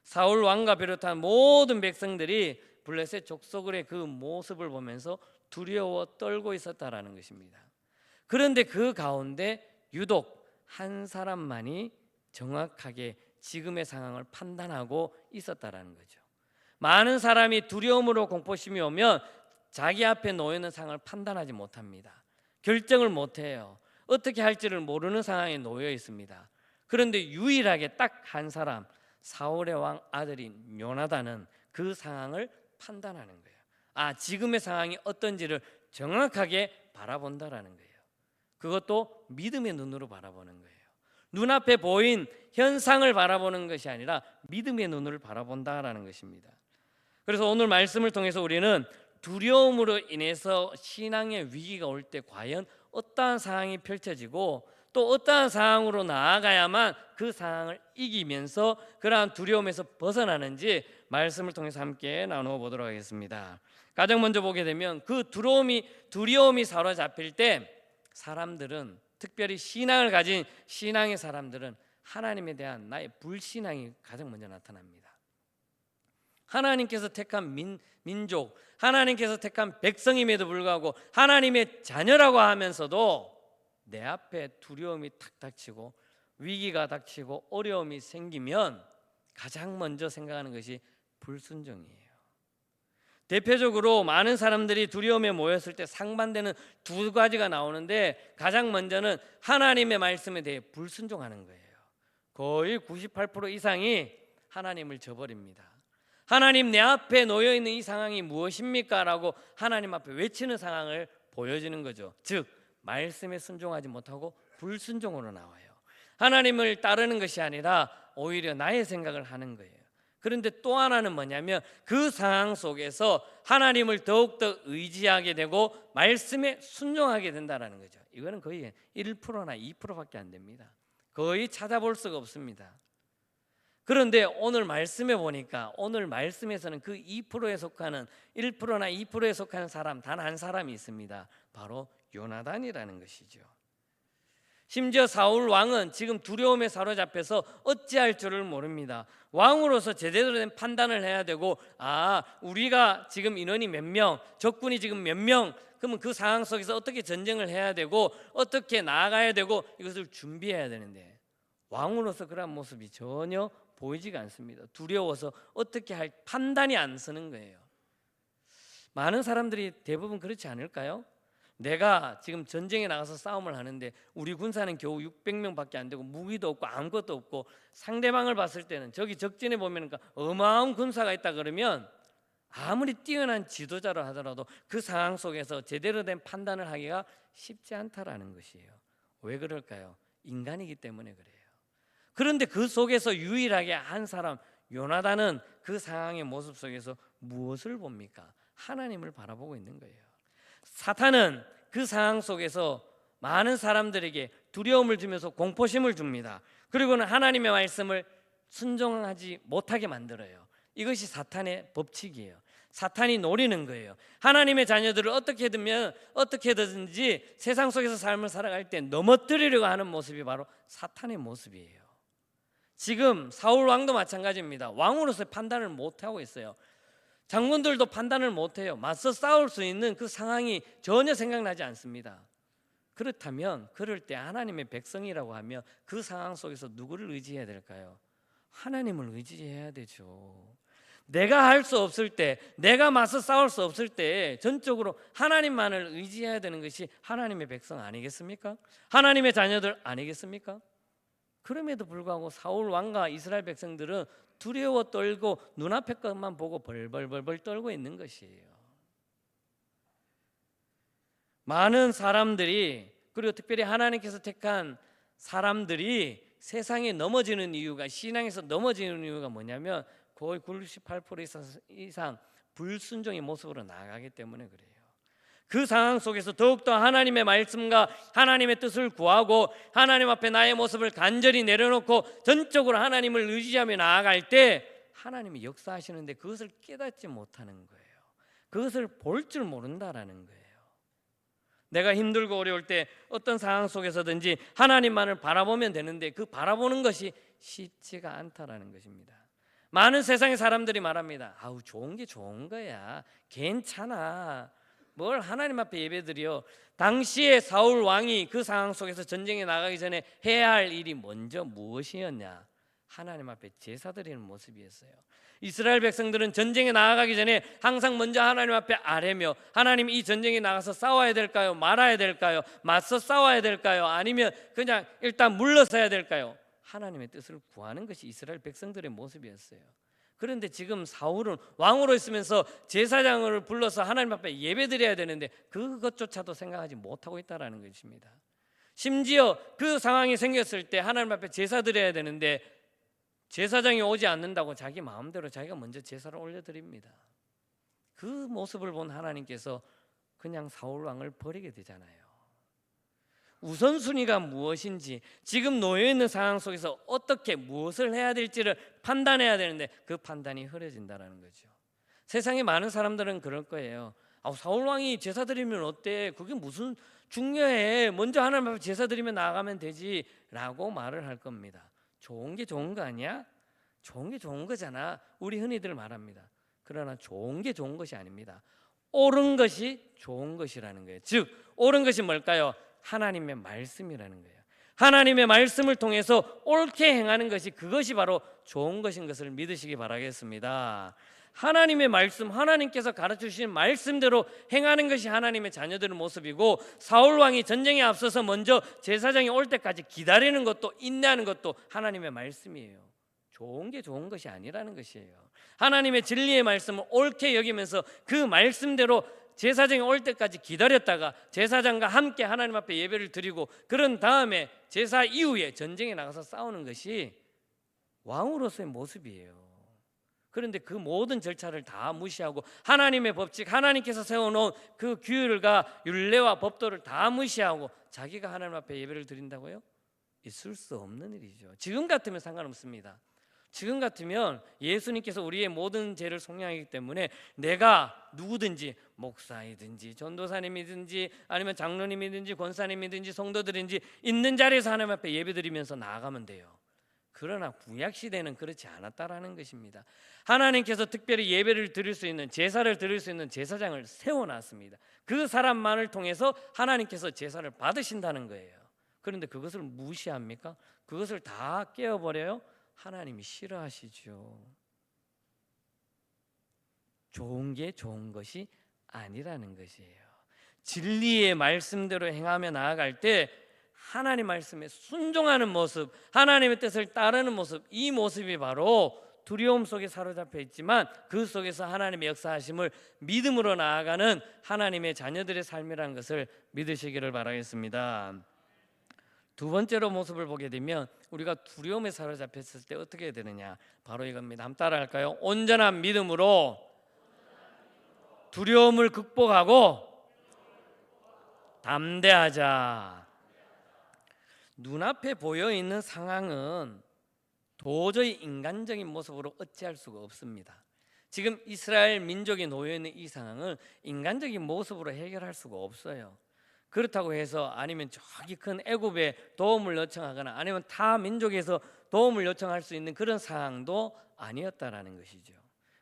사울 왕과 비롯한 모든 백성들이 블레셋 족속의 그 모습을 보면서 두려워 떨고 있었다라는 것입니다. 그런데 그 가운데 유독 한 사람만이 정확하게 지금의 상황을 판단하고 있었다라는 거죠. 많은 사람이 두려움으로 공포심이 오면 자기 앞에 놓여 있는 상황을 판단하지 못합니다. 결정을 못해요. 어떻게 할지를 모르는 상황에 놓여 있습니다. 그런데 유일하게 딱 한 사람, 사울의 왕 아들인 요나단은 그 상황을 판단하는 거예요. 지금의 상황이 어떤지를 정확하게 바라본다라는 거예요. 그것도 믿음의 눈으로 바라보는 거예요. 눈앞에 보인 현상을 바라보는 것이 아니라 믿음의 눈을 바라본다라는 것입니다. 그래서 오늘 말씀을 통해서 우리는 두려움으로 인해서 신앙의 위기가 올 때 과연 어떠한 상황이 펼쳐지고 또 어떠한 상황으로 나아가야만 그 상황을 이기면서 그러한 두려움에서 벗어나는지 말씀을 통해서 함께 나누어 보도록 하겠습니다. 가장 먼저 보게 되면 그 두려움이 사로잡힐 때 사람들은, 특별히 신앙을 가진 신앙의 사람들은 하나님에 대한 나의 불신앙이 가장 먼저 나타납니다. 하나님께서 택한 민족, 하나님께서 택한 백성임에도 불구하고 하나님의 자녀라고 하면서도 내 앞에 두려움이 탁 닥치고 위기가 닥치고 어려움이 생기면 가장 먼저 생각하는 것이 불순종이에요. 대표적으로 많은 사람들이 두려움에 모였을 때 상반되는 두 가지가 나오는데 가장 먼저는 하나님의 말씀에 대해 불순종하는 거예요. 거의 98% 이상이 하나님을 저버립니다. 하나님, 내 앞에 놓여 있는 이 상황이 무엇입니까? 라고 하나님 앞에 외치는 상황을 보여주는 거죠. 즉 말씀에 순종하지 못하고 불순종으로 나와요. 하나님을 따르는 것이 아니라 오히려 나의 생각을 하는 거예요. 그런데 또 하나는 뭐냐면 그 상황 속에서 하나님을 더욱더 의지하게 되고 말씀에 순종하게 된다는 거죠. 이거는 거의 1%나 2%밖에 안 됩니다. 거의 찾아볼 수가 없습니다. 그런데 오늘 말씀에 보니까 오늘 말씀에서는 그 2%에 속하는 1%나 2%에 속하는 사람 단 한 사람이 있습니다. 바로 요나단이라는 것이죠. 심지어 사울 왕은 지금 두려움에 사로잡혀서 어찌할 줄을 모릅니다. 왕으로서 제대로 된 판단을 해야 되고, 우리가 지금 인원이 몇 명, 적군이 지금 몇 명, 그러면 그 상황 속에서 어떻게 전쟁을 해야 되고 어떻게 나아가야 되고 이것을 준비해야 되는데, 왕으로서 그런 모습이 전혀 보이지가 않습니다. 두려워서 어떻게 할 판단이 안 서는 거예요. 많은 사람들이 대부분 그렇지 않을까요? 내가 지금 전쟁에 나가서 싸움을 하는데 우리 군사는 겨우 600명밖에 안 되고 무기도 없고 아무것도 없고, 상대방을 봤을 때는 저기 적진에 보면 어마어마한 군사가 있다 그러면 아무리 뛰어난 지도자로 하더라도 그 상황 속에서 제대로 된 판단을 하기가 쉽지 않다라는 것이에요. 왜 그럴까요? 인간이기 때문에 그래요. 그런데 그 속에서 유일하게 한 사람 요나단은 그 상황의 모습 속에서 무엇을 봅니까? 하나님을 바라보고 있는 거예요. 사탄은 그 상황 속에서 많은 사람들에게 두려움을 주면서 공포심을 줍니다. 그리고는 하나님의 말씀을 순종하지 못하게 만들어요. 이것이 사탄의 법칙이에요. 사탄이 노리는 거예요. 하나님의 자녀들을 어떻게든지 세상 속에서 삶을 살아갈 때 넘어뜨리려고 하는 모습이 바로 사탄의 모습이에요. 지금 사울 왕도 마찬가지입니다. 왕으로서 판단을 못하고 있어요. 장군들도 판단을 못해요. 맞서 싸울 수 있는 그 상황이 전혀 생각나지 않습니다. 그렇다면 그럴 때 하나님의 백성이라고 하면 그 상황 속에서 누구를 의지해야 될까요? 하나님을 의지해야 되죠. 내가 할 수 없을 때, 내가 맞서 싸울 수 없을 때 전적으로 하나님만을 의지해야 되는 것이 하나님의 백성 아니겠습니까? 하나님의 자녀들 아니겠습니까? 그럼에도 불구하고 사울 왕과 이스라엘 백성들은 두려워 떨고 눈앞의 것만 보고 벌벌벌 떨고 있는 것이에요. 많은 사람들이, 그리고 특별히 하나님께서 택한 사람들이 세상에 넘어지는 이유가, 신앙에서 넘어지는 이유가 뭐냐면 거의 98% 이상 불순종의 모습으로 나아가기 때문에 그래요. 그 상황 속에서 더욱더 하나님의 말씀과 하나님의 뜻을 구하고 하나님 앞에 나의 모습을 간절히 내려놓고 전적으로 하나님을 의지하며 나아갈 때 하나님이 역사하시는데 그것을 깨닫지 못하는 거예요. 그것을 볼 줄 모른다라는 거예요. 내가 힘들고 어려울 때 어떤 상황 속에서든지 하나님만을 바라보면 되는데 그 바라보는 것이 쉽지가 않다라는 것입니다. 많은 세상의 사람들이 말합니다. 좋은 게 좋은 거야, 괜찮아, 뭘 하나님 앞에 예배드려. 당시에 사울 왕이 그 상황 속에서 전쟁에 나가기 전에 해야 할 일이 먼저 무엇이었냐? 하나님 앞에 제사 드리는 모습이었어요. 이스라엘 백성들은 전쟁에 나아가기 전에 항상 먼저 하나님 앞에 아뢰며, 하나님, 이 전쟁에 나가서 싸워야 될까요? 말아야 될까요? 맞서 싸워야 될까요? 아니면 그냥 일단 물러서야 될까요? 하나님의 뜻을 구하는 것이 이스라엘 백성들의 모습이었어요. 그런데 지금 사울은 왕으로 있으면서 제사장을 불러서 하나님 앞에 예배드려야 되는데 그것조차도 생각하지 못하고 있다는 것입니다. 심지어 그 상황이 생겼을 때 하나님 앞에 제사 드려야 되는데 제사장이 오지 않는다고 자기 마음대로 자기가 먼저 제사를 올려드립니다. 그 모습을 본 하나님께서 그냥 사울 왕을 버리게 되잖아요. 우선순위가 무엇인지, 지금 놓여있는 상황 속에서 어떻게 무엇을 해야 될지를 판단해야 되는데 그 판단이 흐려진다는 거죠. 세상에 많은 사람들은 그럴 거예요. 사울 왕이 제사 드리면 어때? 그게 무슨 중요해? 먼저 하나님 앞에 제사 드리면 나아가면 되지 라고 말을 할 겁니다. 좋은 게 좋은 거 아니야? 좋은 게 좋은 거잖아, 우리 흔히들 말합니다. 그러나 좋은 게 좋은 것이 아닙니다. 옳은 것이 좋은 것이라는 거예요. 즉 옳은 것이 뭘까요? 하나님의 말씀이라는 거예요. 하나님의 말씀을 통해서 옳게 행하는 것이, 그것이 바로 좋은 것인 것을 믿으시기 바라겠습니다. 하나님의 말씀, 하나님께서 가르쳐주신 말씀대로 행하는 것이 하나님의 자녀들의 모습이고, 사울 왕이 전쟁에 앞서서 먼저 제사장이 올 때까지 기다리는 것도, 인내하는 것도 하나님의 말씀이에요. 좋은 게 좋은 것이 아니라는 것이에요. 하나님의 진리의 말씀을 옳게 여기면서 그 말씀대로 제사장이 올 때까지 기다렸다가 제사장과 함께 하나님 앞에 예배를 드리고, 그런 다음에 제사 이후에 전쟁에 나가서 싸우는 것이 왕으로서의 모습이에요. 그런데 그 모든 절차를 다 무시하고 하나님의 법칙, 하나님께서 세워놓은 그 규율과 율례와 법도를 다 무시하고 자기가 하나님 앞에 예배를 드린다고요? 있을 수 없는 일이죠. 지금 같으면 상관없습니다. 지금 같으면 예수님께서 우리의 모든 죄를 속량하기 때문에 내가 누구든지 목사이든지 전도사님이든지 아니면 장로님이든지 권사님이든지 성도들인지 있는 자리에서 하나님 앞에 예배드리면서 나아가면 돼요. 그러나 구약 시대는 그렇지 않았다라는 것입니다. 하나님께서 특별히 예배를 드릴 수 있는, 제사를 드릴 수 있는 제사장을 세워놨습니다. 그 사람만을 통해서 하나님께서 제사를 받으신다는 거예요. 그런데 그것을 무시합니까? 그것을 다 깨어버려요? 하나님이 싫어하시죠. 좋은 게 좋은 것이 아니라는 것이에요. 진리의 말씀대로 행하며 나아갈 때 하나님 말씀에 순종하는 모습, 하나님의 뜻을 따르는 모습, 이 모습이 바로 두려움 속에 사로잡혀 있지만 그 속에서 하나님의 역사하심을 믿음으로 나아가는 하나님의 자녀들의 삶이라는 것을 믿으시기를 바라겠습니다. 두 번째로 모습을 보게 되면 우리가 두려움에 사로잡혔을 때 어떻게 해야 되느냐, 바로 이겁니다. 한번 따라할까요? 온전한 믿음으로 두려움을 극복하고 담대하자. 눈앞에 보여있는 상황은 도저히 인간적인 모습으로 어찌할 수가 없습니다. 지금 이스라엘 민족이 놓여있는 이 상황은 인간적인 모습으로 해결할 수가 없어요. 그렇다고 해서 아니면 저기 큰 애굽에 도움을 요청하거나 아니면 타 민족에서 도움을 요청할 수 있는 그런 상황도 아니었다라는 것이죠.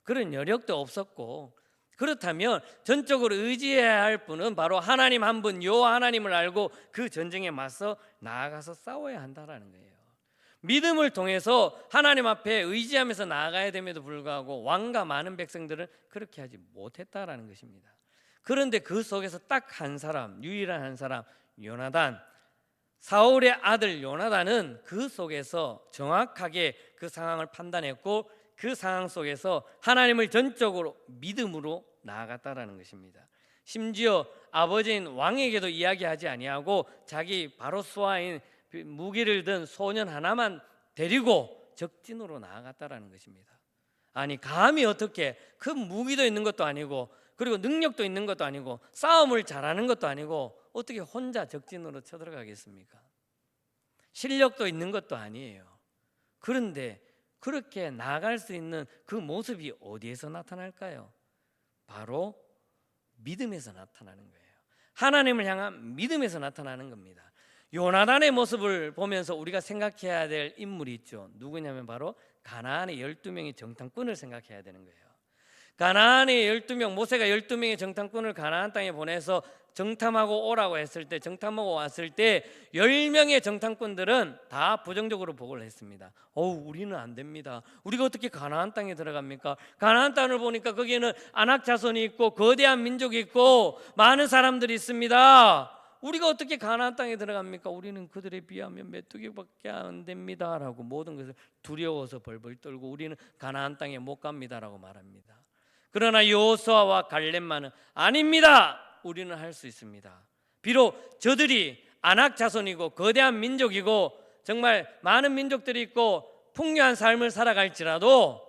그런 여력도 없었고, 그렇다면 전적으로 의지해야 할 분은 바로 하나님 한 분, 여호와 하나님을 알고 그 전쟁에 맞서 나아가서 싸워야 한다라는 거예요. 믿음을 통해서 하나님 앞에 의지하면서 나아가야 됨에도 불구하고 왕과 많은 백성들은 그렇게 하지 못했다라는 것입니다. 그런데 그 속에서 딱 한 사람, 유일한 한 사람, 요나단, 사울의 아들 요나단은 그 속에서 정확하게 그 상황을 판단했고 그 상황 속에서 하나님을 전적으로 믿음으로 나아갔다라는 것입니다. 심지어 아버지인 왕에게도 이야기하지 아니하고 자기 바로 수하인 무기를 든 소년 하나만 데리고 적진으로 나아갔다라는 것입니다. 아니 감히 어떻게 큰 무기도 있는 것도 아니고 그리고 능력도 있는 것도 아니고 싸움을 잘하는 것도 아니고 어떻게 혼자 적진으로 쳐들어가겠습니까? 실력도 있는 것도 아니에요. 그런데 그렇게 나아갈 수 있는 그 모습이 어디에서 나타날까요? 바로 믿음에서 나타나는 거예요. 하나님을 향한 믿음에서 나타나는 겁니다. 요나단의 모습을 보면서 우리가 생각해야 될 인물이 있죠. 누구냐면 바로 가나안의 12명의 정탐꾼을 생각해야 되는 거예요. 가나안의 12명, 모세가 12명의 정탐꾼을 가나안 땅에 보내서 정탐하고 오라고 했을 때, 정탐하고 왔을 때 10명의 정탐꾼들은 다 부정적으로 보고를 했습니다. 우리는 안 됩니다. 우리가 어떻게 가나안 땅에 들어갑니까? 가나안 땅을 보니까 거기에는 아낙 자손이 있고 거대한 민족이 있고 많은 사람들이 있습니다. 우리가 어떻게 가나안 땅에 들어갑니까? 우리는 그들에 비하면 메뚜기밖에 안 됩니다 라고 모든 것을 두려워서 벌벌 떨고 우리는 가나안 땅에 못 갑니다 라고 말합니다. 그러나 여호수아와 갈렙만은 아닙니다. 우리는 할 수 있습니다. 비록 저들이 아낙 자손이고 거대한 민족이고 정말 많은 민족들이 있고 풍요한 삶을 살아갈지라도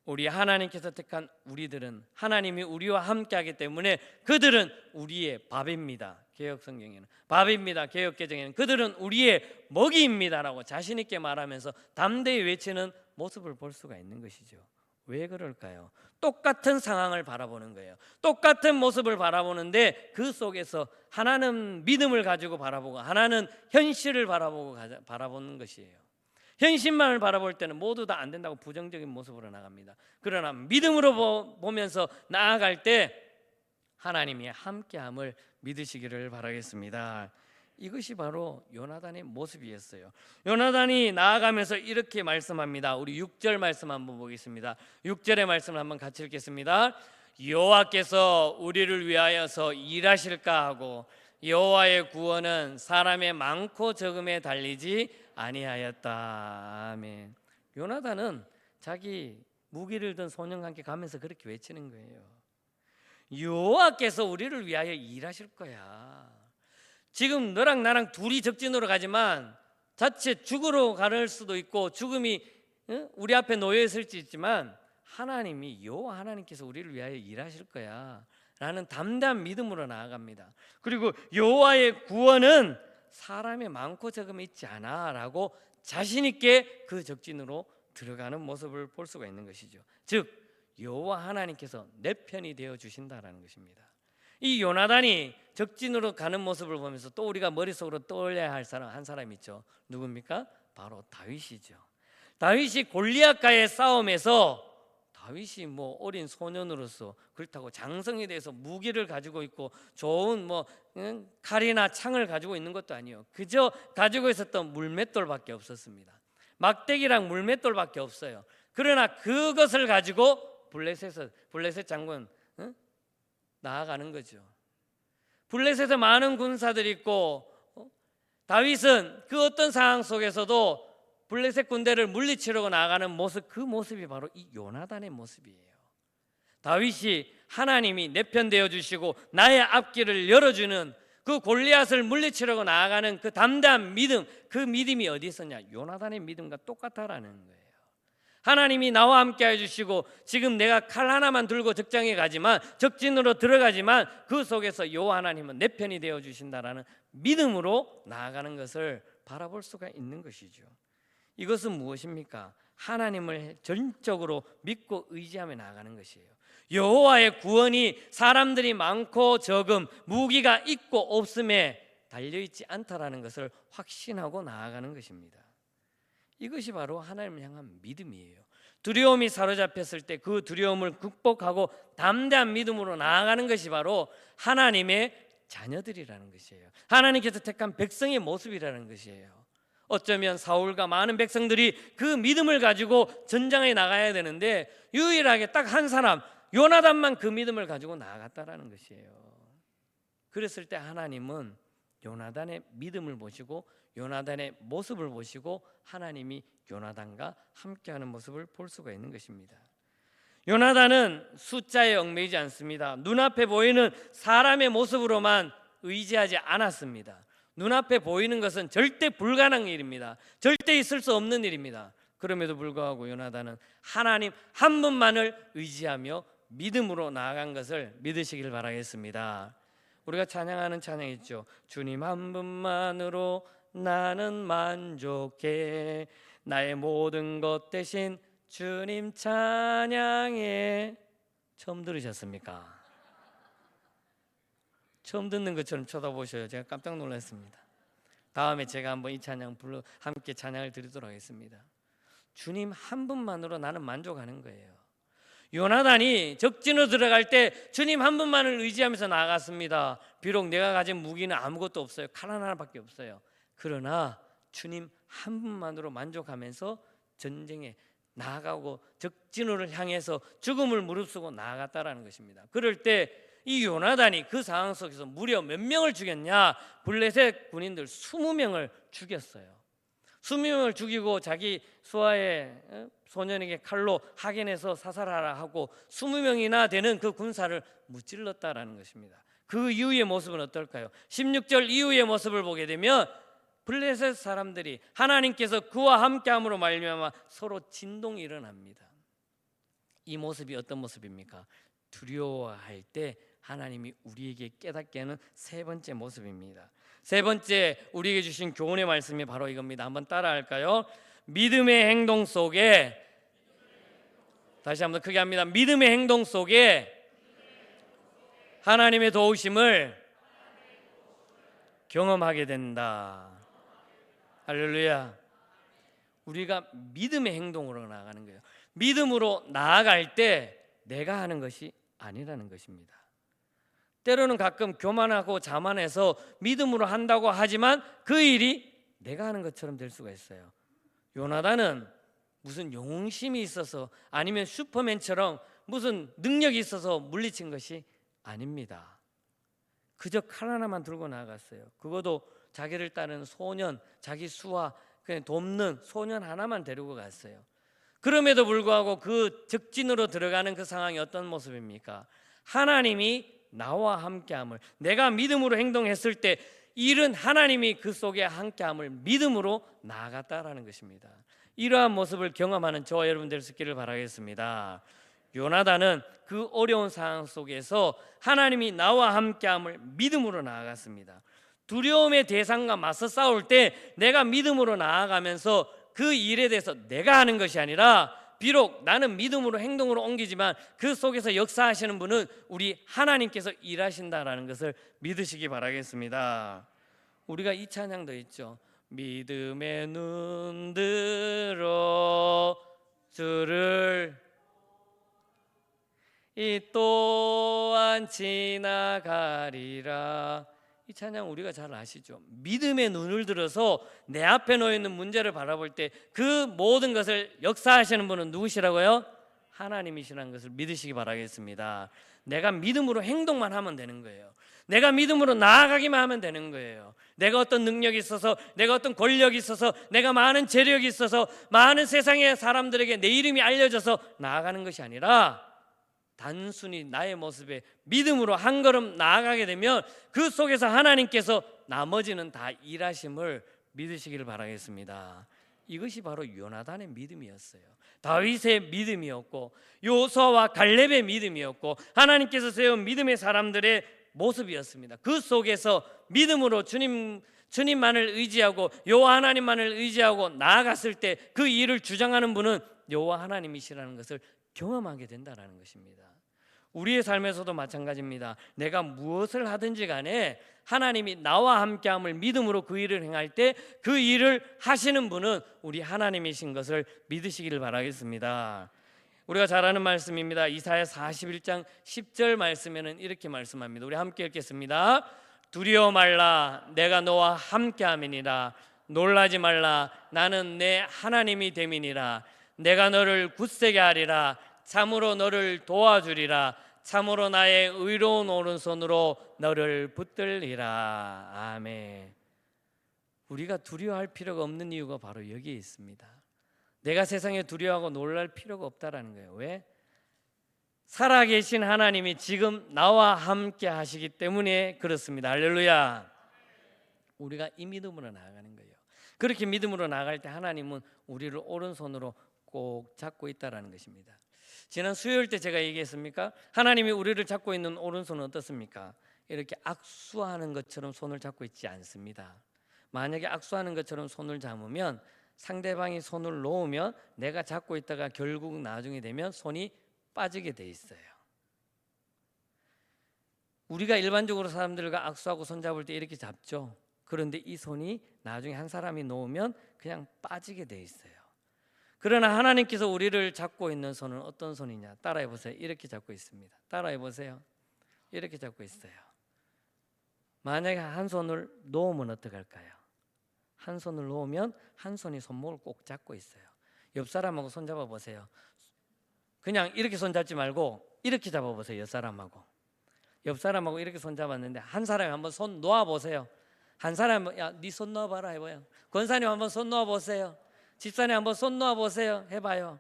우리 하나님께서 택한 우리들은 하나님이 우리와 함께하기 때문에 그들은 우리의 밥입니다. 개혁성경에는 밥입니다. 개혁개정에는 그들은 우리의 먹이입니다라고 자신 있게 말하면서 담대히 외치는 모습을 볼 수가 있는 것이죠. 왜 그럴까요? 똑같은 상황을 바라보는 거예요. 똑같은 모습을 바라보는데 그 속에서 하나는 믿음을 가지고 바라보고 하나는 현실을 바라보는 것이에요. 현실만을 바라볼 때는 모두 다 안 된다고 부정적인 모습으로 나갑니다. 그러나 믿음으로 보면서 나아갈 때 하나님이 함께함을 믿으시기를 바라겠습니다. 이것이 바로 요나단의 모습이었어요. 요나단이 나아가면서 이렇게 말씀합니다. 우리 6절 말씀 한번 보겠습니다. 6절의 말씀을 한번 같이 읽겠습니다. 여호와께서 우리를 위하여서 일하실까 하고 여호와의 구원은 사람의 많고 적음에 달리지 아니하였다. 아멘. 요나단은 자기 무기를 든 소년과 함께 가면서 그렇게 외치는 거예요. 여호와께서 우리를 위하여 일하실 거야. 지금 너랑 나랑 둘이 적진으로 가지만 자칫 죽으러 갈 수도 있고 죽음이 우리 앞에 놓여 있을지 있지만 하나님이 여호와 하나님께서 우리를 위하여 일하실 거야 라는 담대한 믿음으로 나아갑니다. 그리고 여호와의 구원은 사람의 많고 적음이 있지 않아 라고 자신 있게 그 적진으로 들어가는 모습을 볼 수가 있는 것이죠. 즉 여호와 하나님께서 내 편이 되어 주신다라는 것입니다. 이 요나단이 적진으로 가는 모습을 보면서 또 우리가 머릿속으로 떠올려야 할 사람 한 사람 있죠. 누굽니까? 바로 다윗이죠. 다윗이 골리앗과의 싸움에서 다윗이 뭐 어린 소년으로서 그렇다고 장성에 대해서 무기를 가지고 있고 좋은 칼이나 창을 가지고 있는 것도 아니에요. 그저 가지고 있었던 물맷돌밖에 없었습니다. 막대기랑 물맷돌밖에 없어요. 그러나 그것을 가지고 블레셋 장군 나아가는 거죠. 블레셋에 많은 군사들이 있고 다윗은 그 어떤 상황 속에서도 블레셋 군대를 물리치려고 나아가는 모습, 그 모습이 바로 이 요나단의 모습이에요. 다윗이 하나님이 내 편 되어 주시고 나의 앞길을 열어주는 그 골리앗을 물리치려고 나아가는 그 담대한 믿음, 그 믿음이 어디 있었냐? 요나단의 믿음과 똑같다라는 거예요. 하나님이 나와 함께 해주시고 지금 내가 칼 하나만 들고 적장에 가지만, 적진으로 들어가지만 그 속에서 여호와 하나님은 내 편이 되어 주신다라는 믿음으로 나아가는 것을 바라볼 수가 있는 것이죠. 이것은 무엇입니까? 하나님을 전적으로 믿고 의지하며 나아가는 것이에요. 여호와의 구원이 사람들이 많고 적음, 무기가 있고 없음에 달려있지 않다라는 것을 확신하고 나아가는 것입니다. 이것이 바로 하나님을 향한 믿음이에요. 두려움이 사로잡혔을 때 그 두려움을 극복하고 담대한 믿음으로 나아가는 것이 바로 하나님의 자녀들이라는 것이에요. 하나님께서 택한 백성의 모습이라는 것이에요. 어쩌면 사울과 많은 백성들이 그 믿음을 가지고 전장에 나가야 되는데 유일하게 딱 한 사람 요나단만 그 믿음을 가지고 나아갔다라는 것이에요. 그랬을 때 하나님은 요나단의 믿음을 보시고 요나단의 모습을 보시고 하나님이 요나단과 함께하는 모습을 볼 수가 있는 것입니다. 요나단은 숫자에 얽매이지 않습니다. 눈앞에 보이는 사람의 모습으로만 의지하지 않았습니다. 눈앞에 보이는 것은 절대 불가능한 일입니다. 절대 있을 수 없는 일입니다. 그럼에도 불구하고 요나단은 하나님 한 분만을 의지하며 믿음으로 나아간 것을 믿으시길 바라겠습니다. 우리가 찬양하는 찬양 있죠. 주님 한 분만으로 나는 만족해, 나의 모든 것 대신 주님 찬양해. 처음 들으셨습니까? 처음 듣는 것처럼 쳐다보셔요. 제가 깜짝 놀랐습니다. 다음에 제가 한번 이 찬양 함께 찬양을 드리도록 하겠습니다. 주님 한 분만으로 나는 만족하는 거예요. 요나단이 적진으로 들어갈 때 주님 한 분만을 의지하면서 나아갔습니다. 비록 내가 가진 무기는 아무것도 없어요. 칼 하나밖에 없어요. 그러나 주님 한 분만으로 만족하면서 전쟁에 나아가고 적진으로를 향해서 죽음을 무릅쓰고 나아갔다라는 것입니다. 그럴 때 이 요나단이 그 상황 속에서 무려 몇 명을 죽였냐? 블레셋 군인들 20명을 죽였어요. 20명을 죽이고 자기 수하의 소년에게 칼로 확인해서 사살하라 하고 20명이나 되는 그 군사를 무찔렀다라는 것입니다. 그 이후의 모습은 어떨까요? 16절 이후의 모습을 보게 되면 블레셋 사람들이 하나님께서 그와 함께함으로 말미암아 서로 진동이 일어납니다. 이 모습이 어떤 모습입니까? 두려워할 때 하나님이 우리에게 깨닫게 하는 세 번째 모습입니다. 세 번째 우리에게 주신 교훈의 말씀이 바로 이겁니다. 한번 따라할까요? 믿음의 행동 속에, 다시 한번 크게 합니다. 믿음의 행동 속에 하나님의 도우심을 경험하게 된다. 할렐루야. 우리가 믿음의 행동으로 나아가는 거예요. 믿음으로 나아갈 때 내가 하는 것이 아니라는 것입니다. 때로는 가끔 교만하고 자만해서 믿음으로 한다고 하지만 그 일이 내가 하는 것처럼 될 수가 있어요. 요나단은 무슨 영웅심이 있어서 아니면 슈퍼맨처럼 무슨 능력이 있어서 물리친 것이 아닙니다. 그저 칼 하나만 들고 나갔어요. 그것도 자기를 따르는 소년, 자기 수하 그냥 돕는 소년 하나만 데리고 갔어요. 그럼에도 불구하고 그 적진으로 들어가는 그 상황이 어떤 모습입니까? 하나님이 나와 함께함을, 내가 믿음으로 행동했을 때 일은 하나님이 그 속에 함께함을 믿음으로 나아갔다라는 것입니다. 이러한 모습을 경험하는 저와 여러분 될 수 있기를 바라겠습니다. 요나단은 그 어려운 상황 속에서 하나님이 나와 함께함을 믿음으로 나아갔습니다. 두려움의 대상과 맞서 싸울 때 내가 믿음으로 나아가면서 그 일에 대해서 내가 하는 것이 아니라 비록 나는 믿음으로 행동으로 옮기지만 그 속에서 역사하시는 분은 우리 하나님께서 일하신다라는 것을 믿으시기 바라겠습니다. 우리가 이 찬양도 있죠. 믿음의 눈 들어 주를 이 또한 지나가리라. 이 찬양 우리가 잘 아시죠? 믿음의 눈을 들어서 내 앞에 놓여 있는 문제를 바라볼 때 그 모든 것을 역사하시는 분은 누구시라고요? 하나님이시라는 것을 믿으시기 바라겠습니다. 내가 믿음으로 행동만 하면 되는 거예요. 내가 믿음으로 나아가기만 하면 되는 거예요. 내가 어떤 능력이 있어서, 내가 어떤 권력이 있어서, 내가 많은 재력이 있어서 많은 세상의 사람들에게 내 이름이 알려져서 나아가는 것이 아니라 단순히 나의 모습에 믿음으로 한 걸음 나아가게 되면 그 속에서 하나님께서 나머지는 다 일하심을 믿으시기를 바라겠습니다. 이것이 바로 요나단의 믿음이었어요. 다윗의 믿음이었고 요수아와 갈렙의 믿음이었고 하나님께서 세운 믿음의 사람들의 모습이었습니다. 그 속에서 믿음으로 주님만을 의지하고 여호와 하나님만을 의지하고 나아갔을 때 그 일을 주장하는 분은 여호와 하나님이시라는 것을 경험하게 된다는 것입니다. 우리의 삶에서도 마찬가지입니다. 내가 무엇을 하든지 간에 하나님이 나와 함께함을 믿음으로 그 일을 행할 때 그 일을 하시는 분은 우리 하나님이신 것을 믿으시기를 바라겠습니다. 우리가 잘 아는 말씀입니다. 이사야 41장 10절 말씀에는 이렇게 말씀합니다. 우리 함께 읽겠습니다. 두려워 말라 내가 너와 함께함이니라. 놀라지 말라 나는 내 하나님이 됨이니라. 내가 너를 굳세게 하리라. 참으로 너를 도와주리라. 참으로 나의 의로운 오른손으로 너를 붙들리라. 아멘. 우리가 두려워할 필요가 없는 이유가 바로 여기에 있습니다. 내가 세상에 두려워하고 놀랄 필요가 없다라는 거예요. 왜? 살아계신 하나님이 지금 나와 함께 하시기 때문에 그렇습니다. 할렐루야. 우리가 이 믿음으로 나아가는 거예요. 그렇게 믿음으로 나아갈 때 하나님은 우리를 오른손으로 꼭 잡고 있다라는 것입니다. 지난 수요일 때 제가 얘기했습니까? 하나님이 우리를 잡고 있는 오른손은 어떻습니까? 이렇게 악수하는 것처럼 손을 잡고 있지 않습니다. 만약에 악수하는 것처럼 손을 잡으면 상대방이 손을 놓으면 내가 잡고 있다가 결국 나중에 되면 손이 빠지게 돼 있어요. 우리가 일반적으로 사람들과 악수하고 손잡을 때 이렇게 잡죠. 그런데 이 손이 나중에 한 사람이 놓으면 그냥 빠지게 돼 있어요. 그러나 하나님께서 우리를 잡고 있는 손은 어떤 손이냐? 따라해 보세요. 이렇게 잡고 있습니다. 따라해 보세요. 이렇게 잡고 있어요. 만약에 한 손을 놓으면 어떡할까요? 한 손을 놓으면 한 손이 손목을 꼭 잡고 있어요. 옆 사람하고 손 잡아 보세요. 그냥 이렇게 손 잡지 말고 이렇게 잡아 보세요. 옆 사람하고. 옆 사람하고 이렇게 손 잡았는데 한 사람이 한번 손 놓아 보세요. 한 사람 야, 네 손 놓아 봐라 해 봐요. 권사님 한번 손 놓아 보세요. 집사님 한번 손 놓아 보세요. 해 봐요.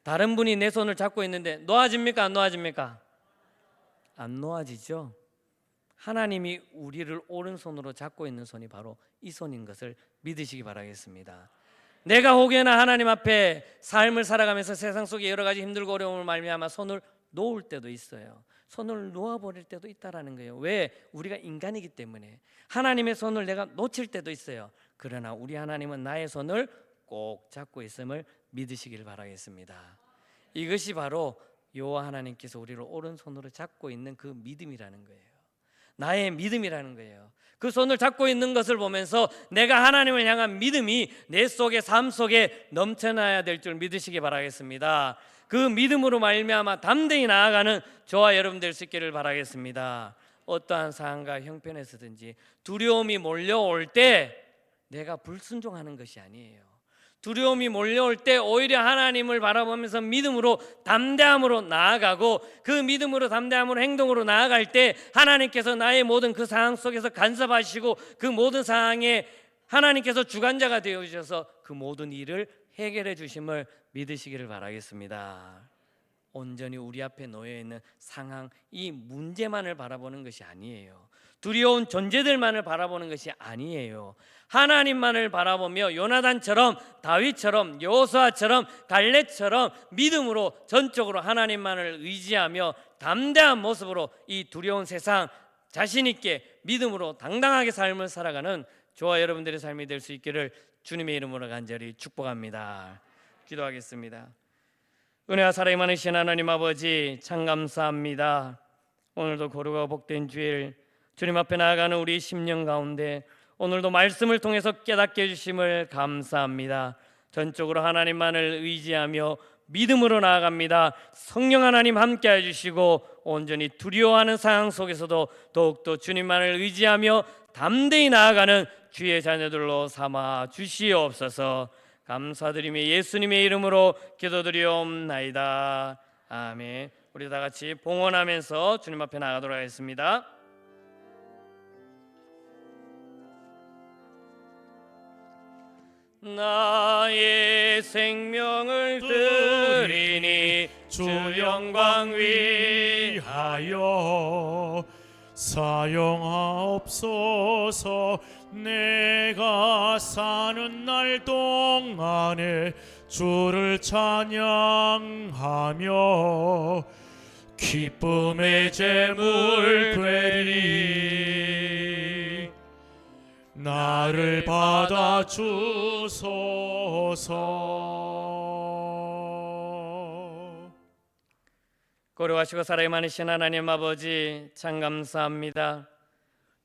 다른 분이 내 손을 잡고 있는데 놓아집니까? 안 놓아집니까? 안 놓아지죠. 하나님이 우리를 오른손으로 잡고 있는 손이 바로 이 손인 것을 믿으시기 바라겠습니다. 내가 혹여나 하나님 앞에 삶을 살아가면서 세상 속에 여러 가지 힘들고 어려움을 말미암아 손을 놓을 때도 있어요. 손을 놓아버릴 때도 있다라는 거예요. 왜? 우리가 인간이기 때문에. 하나님의 손을 내가 놓칠 때도 있어요. 그러나 우리 하나님은 나의 손을 꼭 잡고 있음을 믿으시길 바라겠습니다. 이것이 바로 여호와 하나님께서 우리를 오른손으로 잡고 있는 그 믿음이라는 거예요. 나의 믿음이라는 거예요. 그 손을 잡고 있는 것을 보면서 내가 하나님을 향한 믿음이 내 속에 삶 속에 넘쳐나야 될 줄 믿으시기 바라겠습니다. 그 믿음으로 말미암아 담대히 나아가는 저와 여러분 될 수 있기를 바라겠습니다. 어떠한 상황과 형편에서든지 두려움이 몰려올 때 내가 불순종하는 것이 아니에요. 두려움이 몰려올 때 오히려 하나님을 바라보면서 믿음으로 담대함으로 나아가고 그 믿음으로 담대함으로 행동으로 나아갈 때 하나님께서 나의 모든 그 상황 속에서 간섭하시고 그 모든 상황에 하나님께서 주관자가 되어 주셔서 그 모든 일을 해결해 주심을 믿으시기를 바라겠습니다. 온전히 우리 앞에 놓여 있는 상황, 이 문제만을 바라보는 것이 아니에요. 두려운 존재들만을 바라보는 것이 아니에요. 하나님만을 바라보며 요나단처럼 다윗처럼 여호수아처럼 갈렙처럼 믿음으로 전적으로 하나님만을 의지하며 담대한 모습으로 이 두려운 세상 자신 있게 믿음으로 당당하게 삶을 살아가는 저와 여러분들의 삶이 될 수 있기를 주님의 이름으로 간절히 축복합니다. 기도하겠습니다. 은혜와 사랑이 많으신 하나님 아버지, 참 감사합니다. 오늘도 거룩하고 복된 주일 주님 앞에 나아가는 우리 심령 가운데 오늘도 말씀을 통해서 깨닫게 해주심을 감사합니다. 전적으로 하나님만을 의지하며 믿음으로 나아갑니다. 성령 하나님 함께 해주시고 온전히 두려워하는 상황 속에서도 더욱더 주님만을 의지하며 담대히 나아가는 주의 자녀들로 삼아 주시옵소서. 감사드리며 예수님의 이름으로 기도드리옵나이다. 아멘. 우리 다 같이 봉헌하면서 주님 앞에 나가도록 하겠습니다. 나의 생명을 드리니 주 영광 위하여 사용하옵소서. 내가 사는 날 동안에 주를 찬양하며 기쁨의 제물 되리. 나를 받아 주소서. 거룩하시고 사랑이 많으신 하나님 아버지, 참 감사합니다.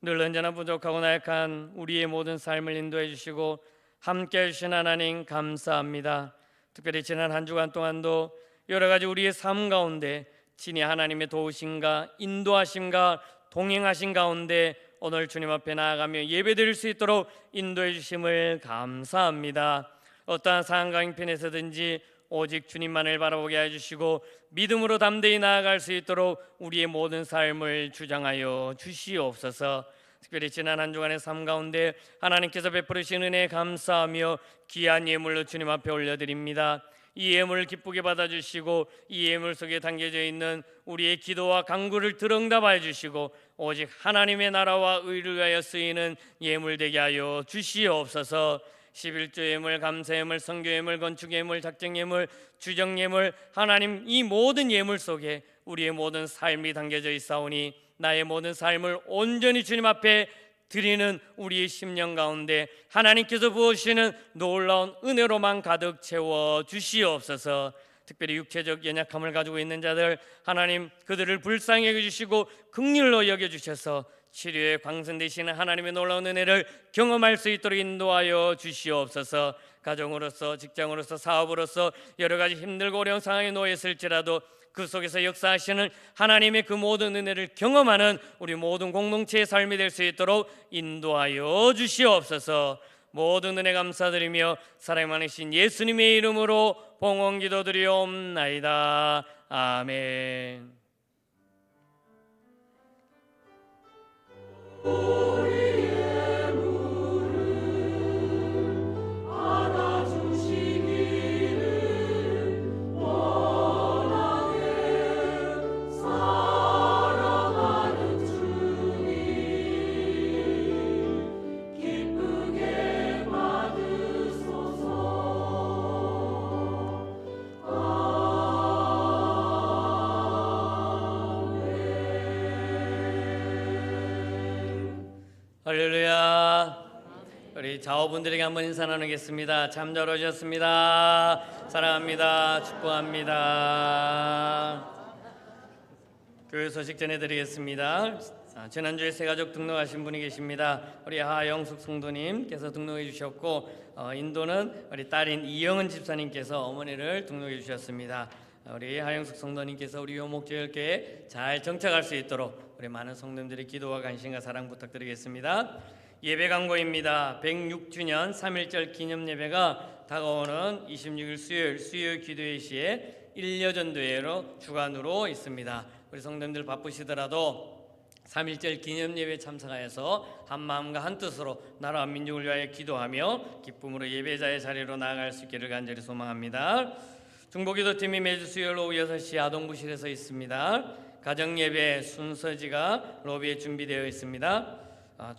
늘 언제나 부족하고 나약한 우리의 모든 삶을 인도해 주시고 함께 해주신 하나님 감사합니다. 특별히 지난 한 주간 동안도 여러 가지 우리의 삶 가운데 친히 하나님의 도우심과 인도하심과 동행하신 가운데 오늘 주님 앞에 나아가며 예배드릴 수 있도록 인도해 주심을 감사합니다. 어떠한 상황과 형편에서든지 오직 주님만을 바라보게 해주시고 믿음으로 담대히 나아갈 수 있도록 우리의 모든 삶을 주장하여 주시옵소서. 특별히 지난 한 주간의 삶 가운데 하나님께서 베푸르신 은혜에 감사하며 귀한 예물로 주님 앞에 올려드립니다. 이 예물을 기쁘게 받아주시고 이 예물 속에 담겨져 있는 우리의 기도와 간구를 들응답하여 주시고 오직 하나님의 나라와 의를 위하여 쓰이는 예물 되게 하여 주시옵소서. 11조 예물, 감사 예물, 선교 예물, 건축 예물, 작정 예물, 주정 예물, 하나님 이 모든 예물 속에 우리의 모든 삶이 담겨져 있사오니 나의 모든 삶을 온전히 주님 앞에 드리는 우리의 심령 가운데 하나님께서 부으시는 놀라운 은혜로만 가득 채워 주시옵소서. 특별히 육체적 연약함을 가지고 있는 자들 하나님 그들을 불쌍히 여겨주시고 긍휼로 여겨주셔서 치료에 광선되시는 하나님의 놀라운 은혜를 경험할 수 있도록 인도하여 주시옵소서. 가정으로서 직장으로서 사업으로서 여러 가지 힘들고 어려운 상황에 놓였을지라도 그 속에서 역사하시는 하나님의 그 모든 은혜를 경험하는 우리 모든 공동체의 삶이 될 수 있도록 인도하여 주시옵소서. 모든 은혜 감사드리며 사랑 많으신 예수님의 이름으로 봉헌 기도드리옵나이다. 아멘. 할렐루야. 우리 자오분들에게 한번 인사 나누겠습니다. 참 잘 오셨습니다. 사랑합니다. 축복합니다. 교회 소식 전해드리겠습니다. 지난주에 새가족 등록하신 분이 계십니다. 우리 하영숙 성도님께서 등록해 주셨고 인도는 우리 딸인 이영은 집사님께서 어머니를 등록해 주셨습니다. 우리 하영숙 성도님께서 우리 요목제일교회에 잘 정착할 수 있도록 우리 많은 성도님들의 기도와 관심과 사랑 부탁드리겠습니다. 예배 광고입니다. 106주년 3.1절 기념 예배가 다가오는 26일 수요일 기도회 시에 1여전도회로 주간으로 있습니다. 우리 성도님들 바쁘시더라도 3.1절 기념 예배 참석하여서 한 마음과 한 뜻으로 나라와 민족을 위하여 기도하며 기쁨으로 예배자의 자리로 나아갈 수 있기를 간절히 소망합니다. 중보기도팀이 매주 수요일 오후 6시 아동부실에서 있습니다. 가정예배 순서지가 로비에 준비되어 있습니다.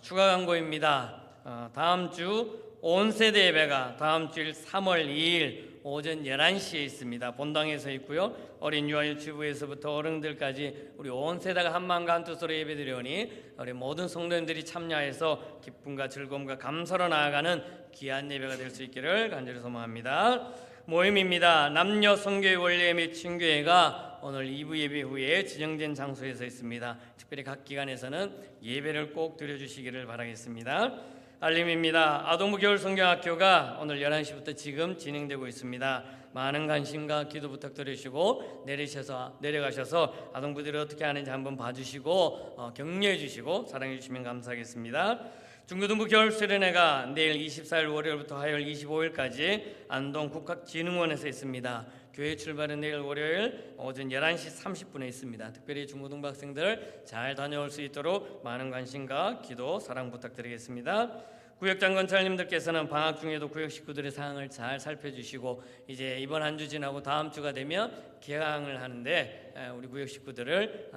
추가 광고입니다. 다음 주 온세대 예배가 다음 주일 3월 2일 오전 11시에 있습니다. 본당에서 있고요. 어린 유아 유치부에서부터 어른들까지 우리 온 세대가 한 마음과 한 뜻으로 예배드리오니 우리 모든 성도님들이 참여해서 기쁨과 즐거움과 감사로 나아가는 귀한 예배가 될 수 있기를 간절히 소망합니다. 모임입니다. 남녀 성교회 원례 및 친교회가 오늘 2부 예배 후에 지정된 장소에서 있습니다. 특별히 각 기관에서는 예배를 꼭 드려주시기를 바라겠습니다. 알림입니다. 아동부 겨울 성경학교가 오늘 11시부터 지금 진행되고 있습니다. 많은 관심과 기도 부탁드리시고 내려가셔서 아동부들이 어떻게 하는지 한번 봐주시고 격려해 주시고 사랑해 주시면 감사하겠습니다. 중고등부 겨울 수련회가 내일 24일 월요일부터 화요일 25일까지 안동 국학진흥원에서 있습니다. 교회 출발은 내일 월요일 오전 11시 30분에 있습니다. 특별히 중고등부 학생들 잘 다녀올 수 있도록 많은 관심과 기도 사랑 부탁드리겠습니다. 구역장 건찰님들께서는 방학 중에도 구역 식구들의 상황을 잘 살펴주시고 이제 이번 한 주 지나고 다음 주가 되면 개강을 하는데 우리 구역 식구들을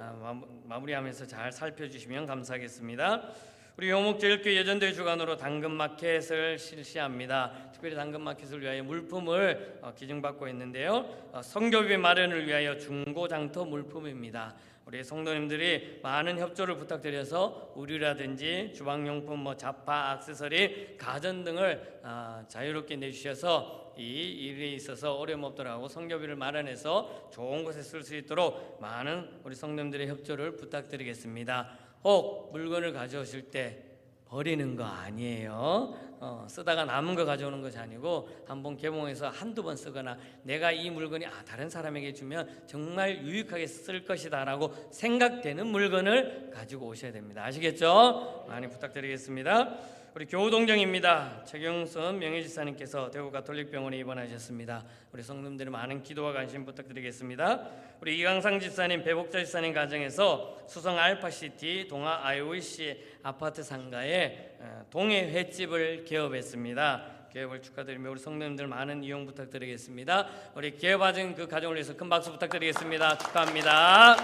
마무리하면서 잘 살펴주시면 감사하겠습니다. 우리 용목제일교회 예전대 주관으로 당근마켓을 실시합니다. 특별히 당근마켓을 위하여 물품을 기증받고 있는데요. 성교비 마련을 위하여 중고장터 물품입니다. 우리 성도님들이 많은 협조를 부탁드려서 우유라든지 주방용품, 잡화, 액세서리, 가전 등을 자유롭게 내주셔서 이 일에 있어서 어려움 없더라고 성교비를 마련해서 좋은 곳에 쓸 수 있도록 많은 우리 성도님들의 협조를 부탁드리겠습니다. 혹 물건을 가져오실 때 버리는 거 아니에요. 쓰다가 남은 거 가져오는 것이 아니고 한번 개봉해서 한두 번 쓰거나 내가 이 물건이 다른 사람에게 주면 정말 유익하게 쓸 것이다 라고 생각되는 물건을 가지고 오셔야 됩니다. 아시겠죠? 많이 부탁드리겠습니다. 우리 교우동정입니다. 최경선 명예지사님께서 대구 가톨릭병원에 입원하셨습니다. 우리 성도님들의 많은 기도와 관심 부탁드리겠습니다. 우리 이강상 집사님, 배복자 집사님 가정에서 수성 알파시티 동아 IOC 아파트 상가에 동해 횟집을 개업했습니다. 개업을 축하드리며 우리 성도님들 많은 이용 부탁드리겠습니다. 우리 개업하신 그 가정을 위해서 큰 박수 부탁드리겠습니다. 축하합니다.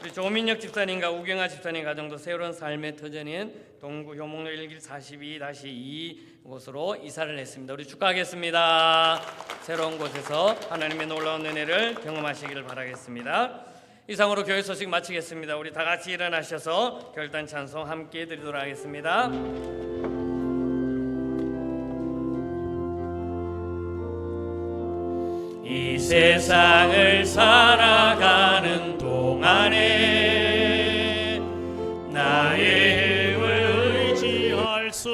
우리 조민혁 집사님과 우경아 집사님 가정도 새로운 삶의 터전인 동구 효목로 1길 42-2 곳으로 이사를 했습니다. 우리 축하하겠습니다. 새로운 곳에서 하나님의 놀라운 은혜를 경험하시기를 바라겠습니다. 이상으로 교회 소식 마치겠습니다. 우리 다 같이 일어나셔서 결단 찬송 함께 드리도록 하겠습니다. 이 세상을 살아가는 동안에 나의 힘을 의지할 수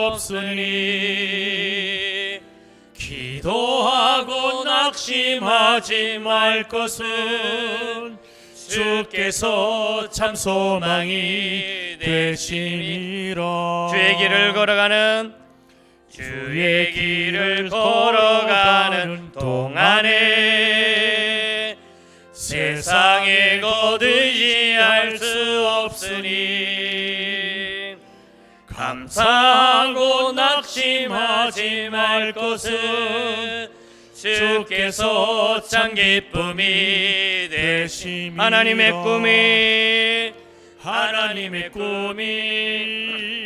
없으니 기도하고 낙심하지 말 것은 주께서 참 소망이 되심이라. 주의 길을 걸어가는 동안에 세상에 거두지할 수 없으니 감사하고 낙심하지 말 것은 주께서 참 기쁨이 되심. 하나님의 꿈이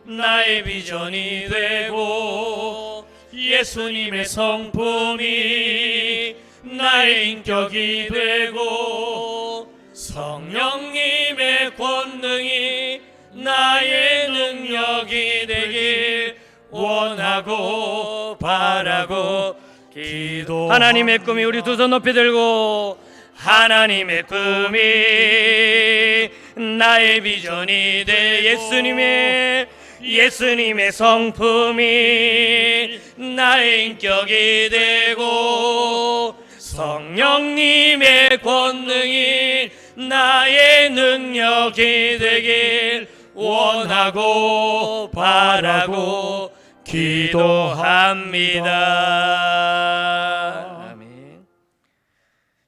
나의 비전이 되고 예수님의 성품이 나의 인격이 되고 성령님의 권능이 나의 능력이 되길 원하고 바라고 기도. 하나님의 꿈이 우리 두 손 높이 들고 하나님의 꿈이 나의 비전이 돼 예수님의 성품이 나의 인격이 되고 성령님의 권능이 나의 능력이 되길 원하고 바라고 기도합니다. 아멘.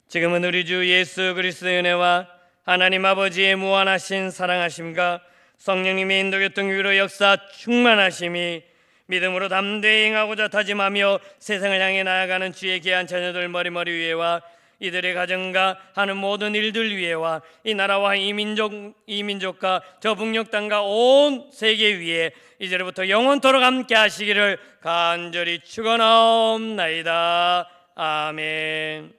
지금은 우리 주 예수 그리스도의 은혜와 하나님 아버지의 무한하신 사랑하심과 성령님의 인도교통 위로 역사 충만하심이 믿음으로 담대히 행하고자 다짐하며 세상을 향해 나아가는 주의 귀한 자녀들 머리머리 위에와 이들의 가정과 하는 모든 일들 위에와 이 나라와 이 민족과 저 북녘 땅과 온 세계 위에 이제로부터 영원토록 함께 하시기를 간절히 축원하옵나이다. 아멘.